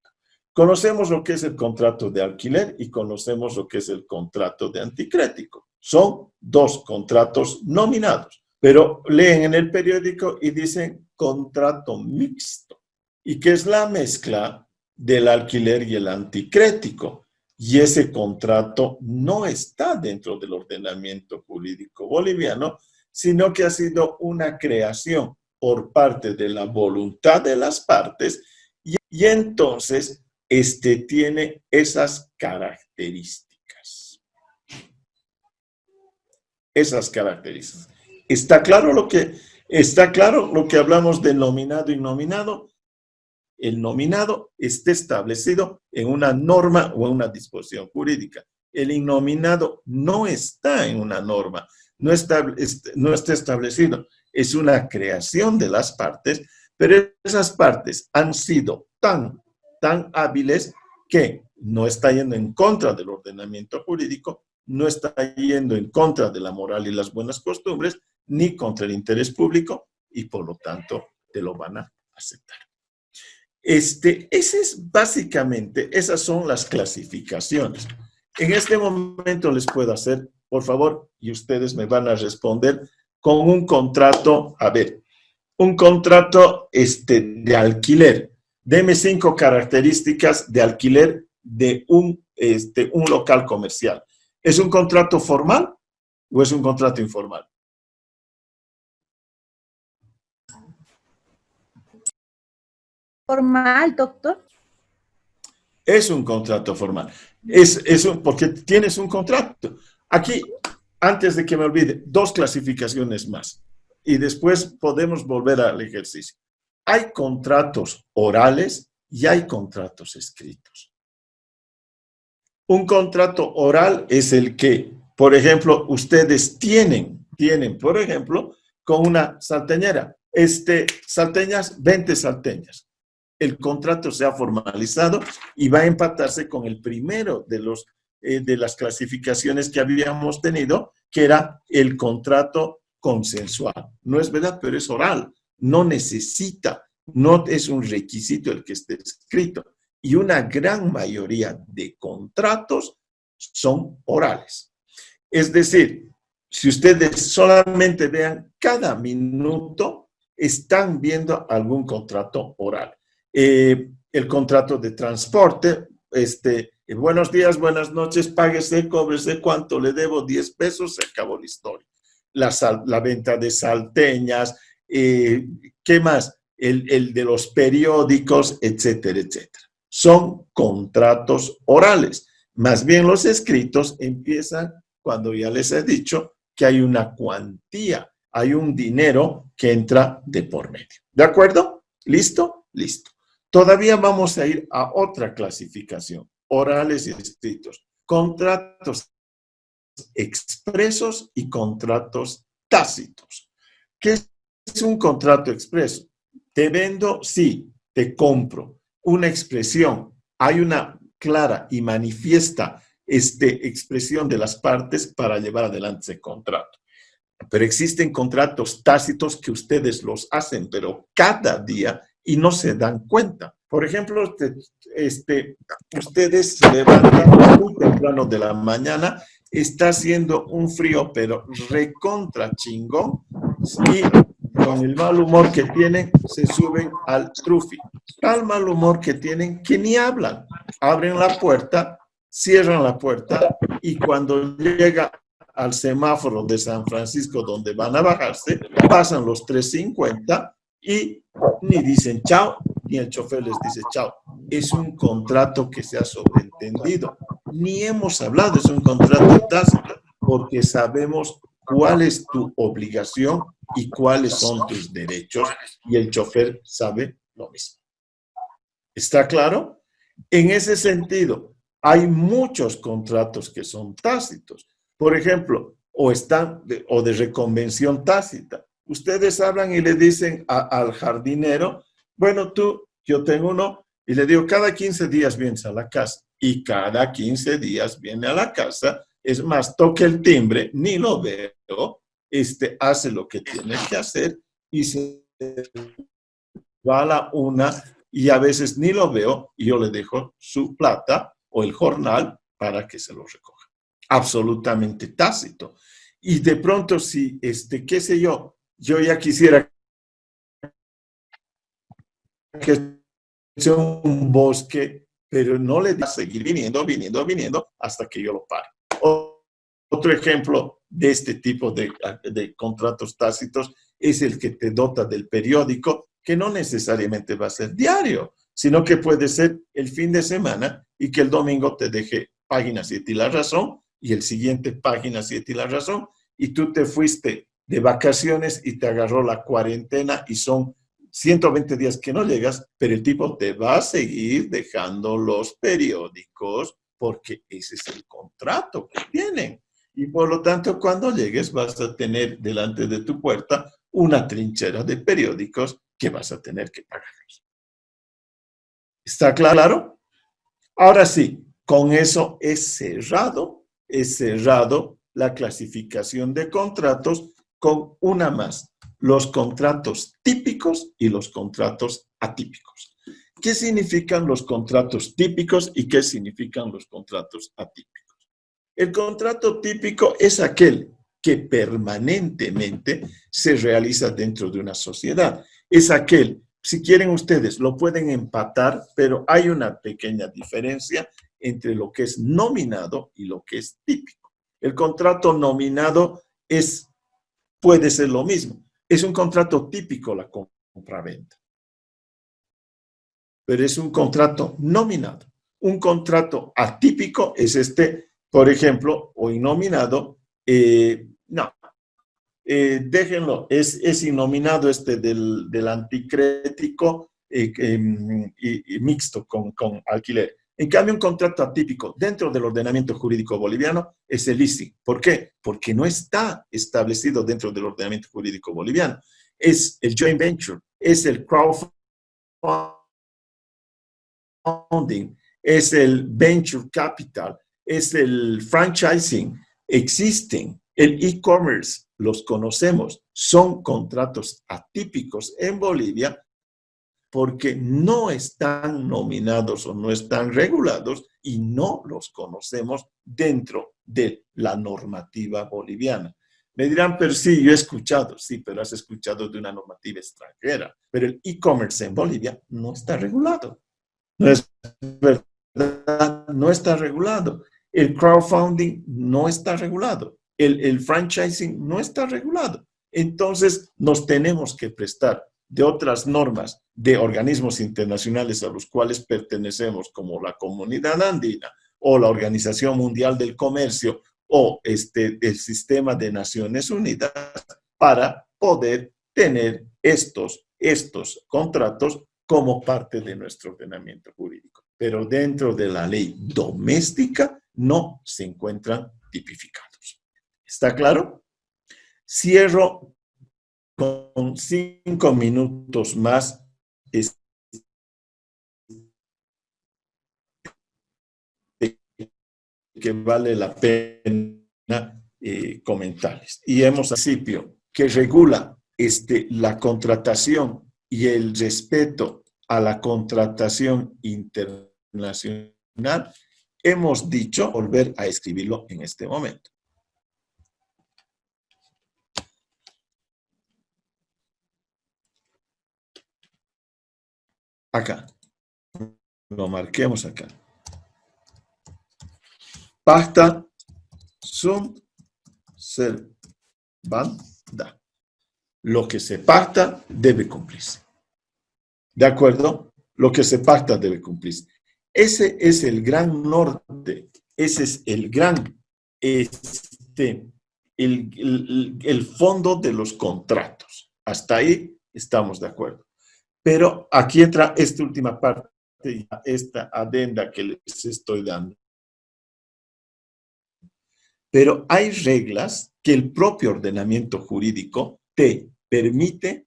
Conocemos lo que es el contrato de alquiler y conocemos lo que es el contrato de anticrético. Son dos contratos nominados, pero leen en el periódico y dicen contrato mixto, y que es la mezcla del alquiler y el anticrético. Y ese contrato no está dentro del ordenamiento jurídico boliviano, sino que ha sido una creación por parte de la voluntad de las partes y entonces tiene esas características. ¿Está claro lo que hablamos de nominado y nominado? El nominado está establecido en una norma o en una disposición jurídica. El innominado no está en una norma, no está establecido. Es una creación de las partes, pero esas partes han sido tan hábiles que no está yendo en contra del ordenamiento jurídico, no está yendo en contra de la moral y las buenas costumbres, ni contra el interés público, y por lo tanto te lo van a aceptar. Esas son las clasificaciones. En este momento les puedo hacer, por favor, y ustedes me van a responder con un contrato, un contrato de alquiler. Deme 5 características de alquiler de un local comercial. ¿Es un contrato formal o es un contrato informal? Formal, doctor. Es un contrato formal. Porque tienes un contrato. Aquí, antes de que me olvide, 2 clasificaciones más. Y después podemos volver al ejercicio. Hay contratos orales y hay contratos escritos. Un contrato oral es el que, por ejemplo, ustedes tienen, por ejemplo, con una salteñera, salteñas, 20 salteñas. El contrato se ha formalizado y va a empatarse con el primero de las clasificaciones que habíamos tenido, que era el contrato consensual. No es verdad, pero es oral. No necesita, no es un requisito el que esté escrito. Y una gran mayoría de contratos son orales. Es decir, si ustedes solamente vean cada minuto, están viendo algún contrato oral. El contrato de transporte, buenos días, buenas noches, páguese, cóbrese, ¿cuánto le debo? 10 pesos, se acabó la historia. La venta de salteñas, ¿qué más? El de los periódicos, etcétera, etcétera. son contratos orales. Más bien los escritos empiezan cuando ya les he dicho que hay una cuantía, hay un dinero que entra de por medio. ¿De acuerdo? ¿Listo? Listo. Todavía vamos a ir a otra clasificación, orales y escritos. Contratos expresos y contratos tácitos. ¿Qué es un contrato expreso? Te vendo, sí, te compro. Una expresión, hay una clara y manifiesta expresión de las partes para llevar adelante ese contrato. Pero existen contratos tácitos que ustedes los hacen, pero cada día y no se dan cuenta. Por ejemplo, ustedes se levantan muy temprano de la mañana, está haciendo un frío, pero recontra chingón, y con el mal humor que tienen, se suben al trufi. Tal mal humor que tienen que ni hablan. Abren la puerta, cierran la puerta, y cuando llega al semáforo de San Francisco donde van a bajarse, pasan los 3.50 y ni dicen chao, ni el chofer les dice chao. Es un contrato que se ha sobreentendido. Ni hemos hablado, es un contrato tácito, porque sabemos cuál es tu obligación y cuáles son tus derechos, y el chofer sabe lo mismo. ¿Está claro? En ese sentido, hay muchos contratos que son tácitos. Por ejemplo, o de reconvención tácita. Ustedes hablan y le dicen al jardinero, bueno, yo tengo uno, y le digo, cada 15 días vienes a la casa. Y cada 15 días viene a la casa. Es más, toca el timbre, ni lo veo, hace lo que tiene que hacer y se va a la una, y a veces ni lo veo, y yo le dejo su plata o el jornal para que se lo recoja. Absolutamente tácito. Y de pronto, si, qué sé yo ya quisiera que sea un bosque, pero no le da seguir viniendo hasta que yo lo pare. Otro ejemplo de este tipo de contratos tácitos es el que te dota del periódico, que no necesariamente va a ser diario, sino que puede ser el fin de semana y que el domingo te deje página 7 y La Razón, y el siguiente página 7 y La Razón, y tú te fuiste de vacaciones y te agarró la cuarentena y son 120 días que no llegas, pero el tipo te va a seguir dejando los periódicos porque ese es el contrato que tienen. Y por lo tanto, cuando llegues vas a tener delante de tu puerta una trinchera de periódicos que vas a tener que pagarlos. ¿Está claro? Ahora sí, con eso es cerrado la clasificación de contratos con una más. Los contratos típicos y los contratos atípicos. ¿Qué significan los contratos típicos y qué significan los contratos atípicos? El contrato típico es aquel que permanentemente se realiza dentro de una sociedad. Es aquel, si quieren ustedes, lo pueden empatar, pero hay una pequeña diferencia entre lo que es nominado y lo que es típico. El contrato nominado puede ser lo mismo. Es un contrato típico la compra-venta. Pero es un contrato nominado. Un contrato atípico es por ejemplo, o innominado. Déjenlo. Es innominado del anticrético y mixto con alquiler. En cambio, un contrato atípico dentro del ordenamiento jurídico boliviano es el leasing. ¿Por qué? Porque no está establecido dentro del ordenamiento jurídico boliviano. Es el joint venture, es el crowdfunding, es el venture capital, es el franchising. Existen. El e-commerce, los conocemos, son contratos atípicos en Bolivia porque no están nominados o no están regulados y no los conocemos dentro de la normativa boliviana. Me dirán, pero sí, yo he escuchado. Sí, pero has escuchado de una normativa extranjera. Pero el e-commerce en Bolivia no está regulado. No es verdad, no está regulado. El crowdfunding no está regulado. El franchising no está regulado. Entonces, nos tenemos que prestar de otras normas de organismos internacionales a los cuales pertenecemos, como la Comunidad Andina o la Organización Mundial del Comercio o el Sistema de Naciones Unidas, para poder tener estos contratos como parte de nuestro ordenamiento jurídico. Pero dentro de la ley doméstica no se encuentran tipificados. ¿Está claro? Cierro con 5 minutos más que vale la pena comentarles. Y hemos principio que regula la contratación y el respeto a la contratación internacional. Hemos dicho, volver a escribirlo en este momento. Acá. Lo marquemos acá. Pacta sunt servanda. Lo que se pacta debe cumplirse. ¿De acuerdo? Lo que se pacta debe cumplirse. Ese es el gran norte. Ese es el gran, el fondo de los contratos. Hasta ahí estamos de acuerdo. Pero aquí entra esta última parte, esta adenda que les estoy dando. Pero hay reglas que el propio ordenamiento jurídico te permite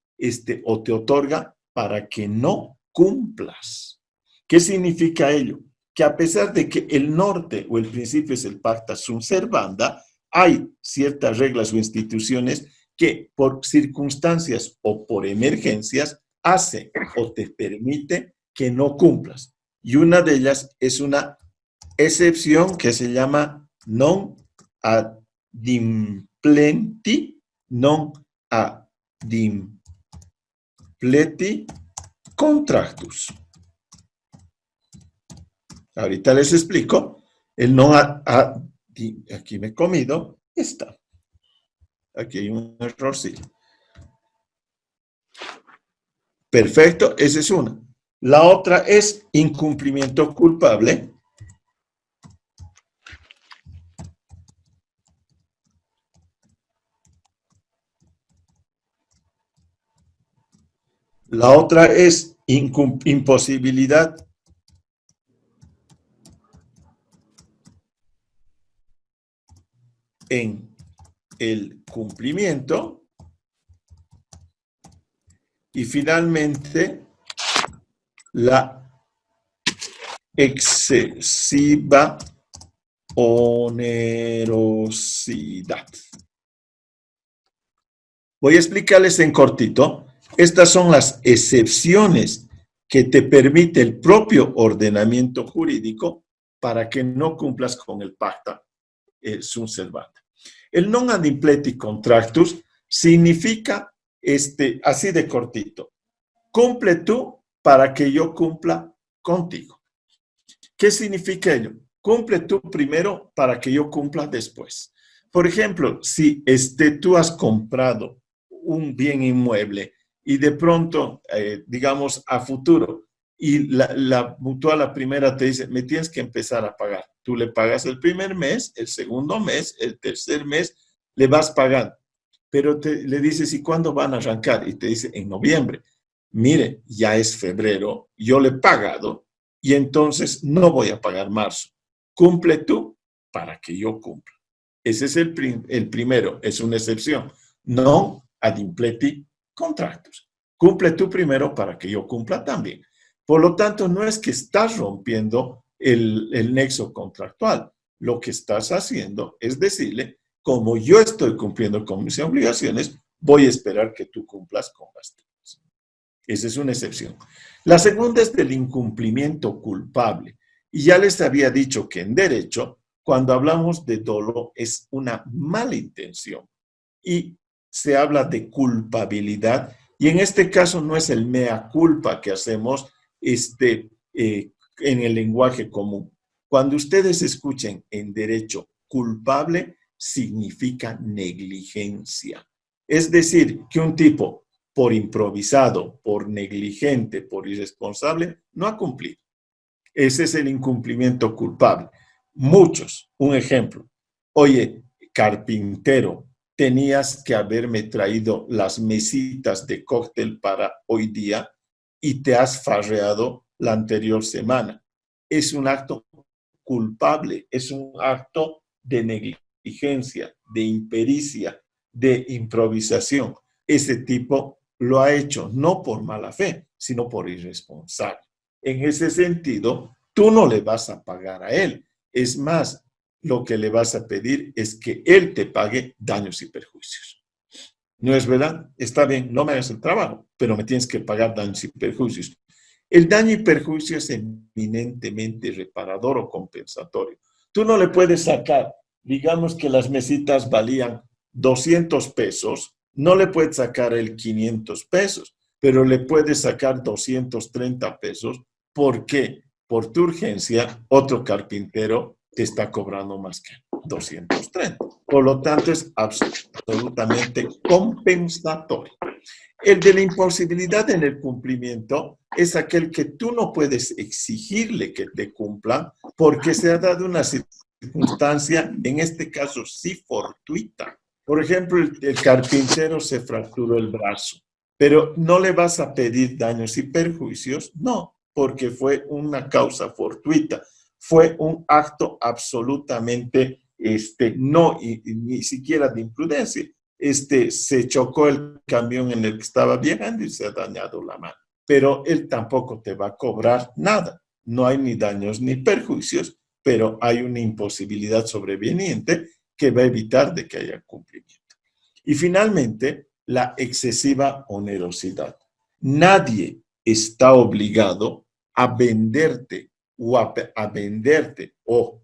o te otorga para que no cumplas. ¿Qué significa ello? Que a pesar de que el norte o el principio es el pacta sunt servanda, hay ciertas reglas o instituciones que por circunstancias o por emergencias hace o te permite que no cumplas. Y una de ellas es una excepción que se llama non adimplenti contractus. Ahorita les explico. El aquí me he comido esta. Aquí hay un errorcillo. Perfecto, esa es una. La otra es incumplimiento culpable. La otra es imposibilidad en el cumplimiento. Y finalmente, la excesiva onerosidad. Voy a explicarles en cortito. Estas son las excepciones que te permite el propio ordenamiento jurídico para que no cumplas con el pacta sunt servanda. El non adimpleti contractus significa así de cortito. Cumple tú para que yo cumpla contigo. ¿Qué significa ello? Cumple tú primero para que yo cumpla después. Por ejemplo, si tú has comprado un bien inmueble y de pronto, digamos, a futuro, y la mutual, la primera, te dice, me tienes que empezar a pagar. Tú le pagas el primer mes, el segundo mes, el tercer mes, le vas pagando. Pero le dices, ¿y cuándo van a arrancar? Y te dice, en noviembre. Mire, ya es febrero, yo le he pagado y entonces no voy a pagar marzo. Cumple tú para que yo cumpla. Ese es el primero, es una excepción. Non adimpleti contractus. Cumple tú primero para que yo cumpla también. Por lo tanto, no es que estás rompiendo el nexo contractual. Lo que estás haciendo es decirle, como yo estoy cumpliendo con mis obligaciones, voy a esperar que tú cumplas con las tuyas. Esa es una excepción. La segunda es del incumplimiento culpable. Y ya les había dicho que en derecho, cuando hablamos de dolo, es una mala intención. Y se habla de culpabilidad. Y en este caso no es el mea culpa que hacemos en el lenguaje común. Cuando ustedes escuchen en derecho culpable, significa negligencia. Es decir, que un tipo por improvisado, por negligente, por irresponsable, no ha cumplido. Ese es el incumplimiento culpable. Muchos, un ejemplo. Oye, carpintero, tenías que haberme traído las mesitas de cóctel para hoy día y te has farreado la anterior semana. Es un acto culpable, es un acto de negligencia, de impericia, de improvisación. Ese tipo lo ha hecho no por mala fe, sino por irresponsable. En ese sentido, tú no le vas a pagar a él. Es más, lo que le vas a pedir es que él te pague daños y perjuicios. ¿No es verdad? Está bien, no me hagas el trabajo, pero me tienes que pagar daños y perjuicios. El daño y perjuicio es eminentemente reparador o compensatorio. Tú no le puedes sacar, digamos que las mesitas valían 200 pesos, no le puedes sacar el 500 pesos, pero le puedes sacar 230 pesos. ¿Por qué? Por tu urgencia, otro carpintero te está cobrando más que 230. Por lo tanto, es absolutamente compensatorio. El de la imposibilidad en el cumplimiento es aquel que tú no puedes exigirle que te cumpla porque se ha dado una circunstancia, en este caso sí fortuita. Por ejemplo, el carpintero se fracturó el brazo, pero no le vas a pedir daños y perjuicios, no, porque fue una causa fortuita. Fue un acto absolutamente, ni siquiera de imprudencia. Se chocó el camión en el que estaba viajando y se ha dañado la mano. Pero él tampoco te va a cobrar nada. No hay ni daños ni perjuicios, pero hay una imposibilidad sobreveniente que va a evitar de que haya cumplimiento. Y finalmente, la excesiva onerosidad. Nadie está obligado a venderte o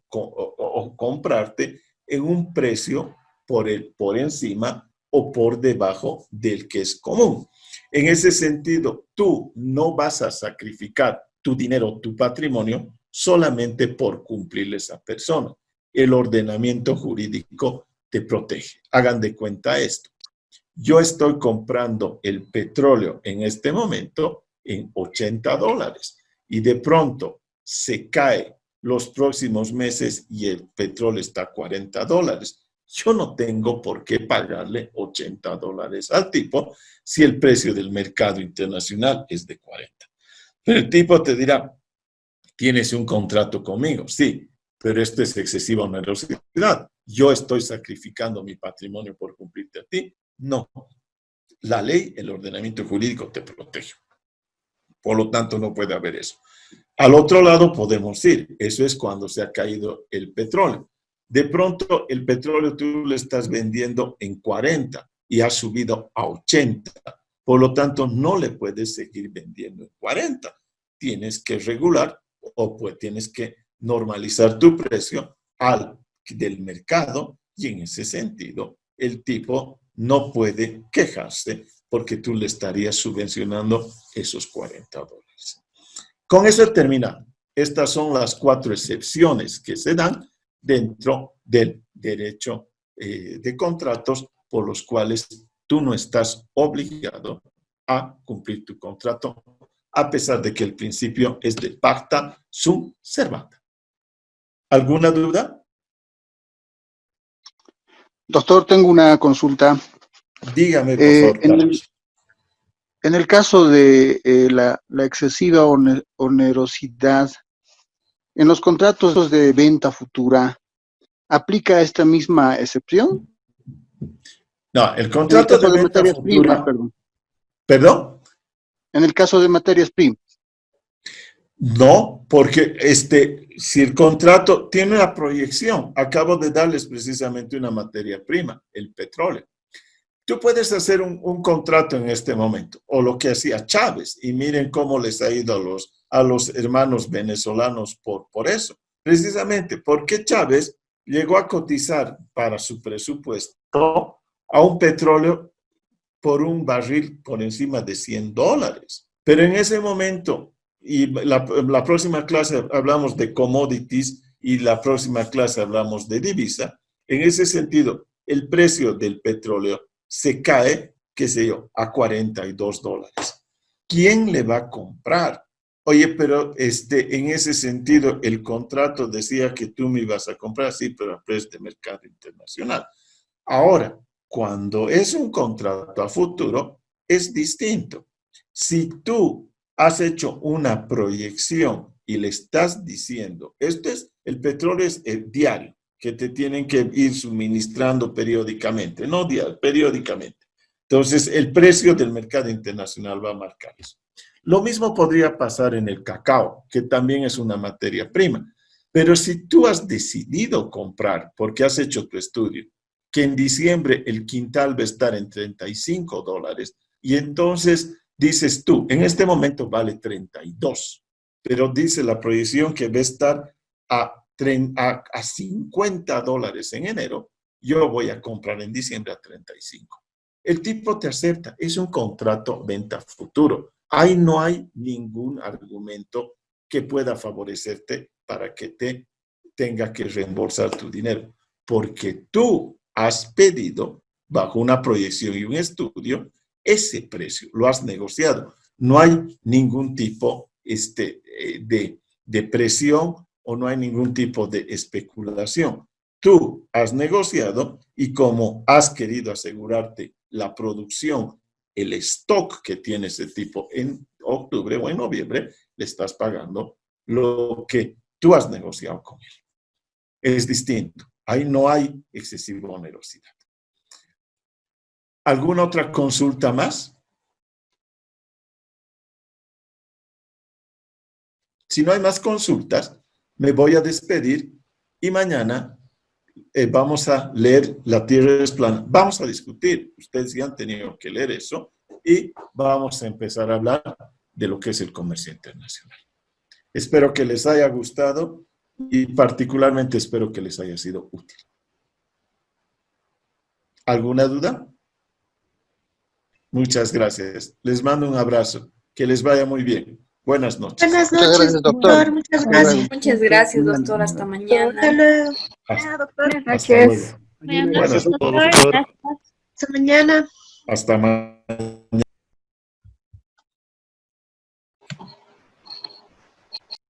comprarte en un precio por encima o por debajo del que es común. En ese sentido, tú no vas a sacrificar tu dinero, tu patrimonio, solamente por cumplirle a esa persona. El ordenamiento jurídico te protege. Hagan de cuenta esto. Yo estoy comprando el petróleo en este momento en $80 y de pronto se cae los próximos meses y el petróleo está a $40. Yo no tengo por qué pagarle $80 al tipo si el precio del mercado internacional es de 40. Pero el tipo te dirá, ¿tienes un contrato conmigo? Sí, pero esto es excesiva onerosidad. ¿Yo estoy sacrificando mi patrimonio por cumplirte a ti? No. La ley, el ordenamiento jurídico te protege. Por lo tanto, no puede haber eso. Al otro lado podemos ir. Eso es cuando se ha caído el petróleo. De pronto, el petróleo tú lo estás vendiendo en 40 y ha subido a 80. Por lo tanto, no le puedes seguir vendiendo en 40. Tienes que regular o pues tienes que normalizar tu precio al del mercado y en ese sentido, el tipo no puede quejarse porque tú le estarías subvencionando esos $40. Con eso terminamos. Estas son las 4 excepciones que se dan dentro del derecho de contratos por los cuales tú no estás obligado a cumplir tu contrato, a pesar de que el principio es de pacta sunt servanda. ¿Alguna duda? Doctor, tengo una consulta. Dígame, por favor, Carlos. En el caso de la excesiva onerosidad, en los contratos de venta futura, ¿aplica esta misma excepción? No, el contrato de venta materias futura... primas, perdón. ¿Perdón? En el caso de materias primas. No, porque si el contrato tiene una proyección, acabo de darles precisamente una materia prima, el petróleo. Tú puedes hacer un contrato en este momento, o lo que hacía Chávez, y miren cómo les ha ido a los hermanos venezolanos por eso. Precisamente porque Chávez llegó a cotizar para su presupuesto a un petróleo por un barril por encima de $100. Pero en ese momento, y la próxima clase hablamos de commodities y la próxima clase hablamos de divisa, en ese sentido, el precio del petróleo se cae qué sé yo, a $42. ¿Quién le va a comprar? Oye, pero en ese sentido, el contrato decía que tú me ibas a comprar, sí, pero a precio de mercado internacional. Ahora, cuando es un contrato a futuro, es distinto. Si tú has hecho una proyección y le estás diciendo, el petróleo es diario, que te tienen que ir suministrando periódicamente, no diario, periódicamente. Entonces, el precio del mercado internacional va a marcar eso. Lo mismo podría pasar en el cacao, que también es una materia prima. Pero si tú has decidido comprar, porque has hecho tu estudio, que en diciembre el quintal va a estar en $35, y entonces dices tú, en este momento vale 32, pero dice la proyección que va a estar a $50 en enero, yo voy a comprar en diciembre a 35. El tipo te acepta, es un contrato venta futuro. Ahí no hay ningún argumento que pueda favorecerte para que te tenga que reembolsar tu dinero, porque tú has pedido bajo una proyección y un estudio ese precio, lo has negociado. No hay ningún tipo de presión o no hay ningún tipo de especulación. Tú has negociado y como has querido asegurarte la producción, el stock que tiene ese tipo en octubre o en noviembre, le estás pagando lo que tú has negociado con él. Es distinto. Ahí no hay excesiva onerosidad. ¿Alguna otra consulta más? Si no hay más consultas, me voy a despedir y mañana vamos a leer La Tierra es plana. Vamos a discutir, ustedes ya han tenido que leer eso, y vamos a empezar a hablar de lo que es el comercio internacional. Espero que les haya gustado y particularmente espero que les haya sido útil. ¿Alguna duda? Muchas gracias. Les mando un abrazo. Que les vaya muy bien. Buenas noches. Buenas noches, doctor. Muchas gracias. Muchas gracias, doctor. Hasta mañana. Hasta luego. Buenas noches. Buenas noches. Buenas noches, doctor. Hasta mañana. Hasta mañana.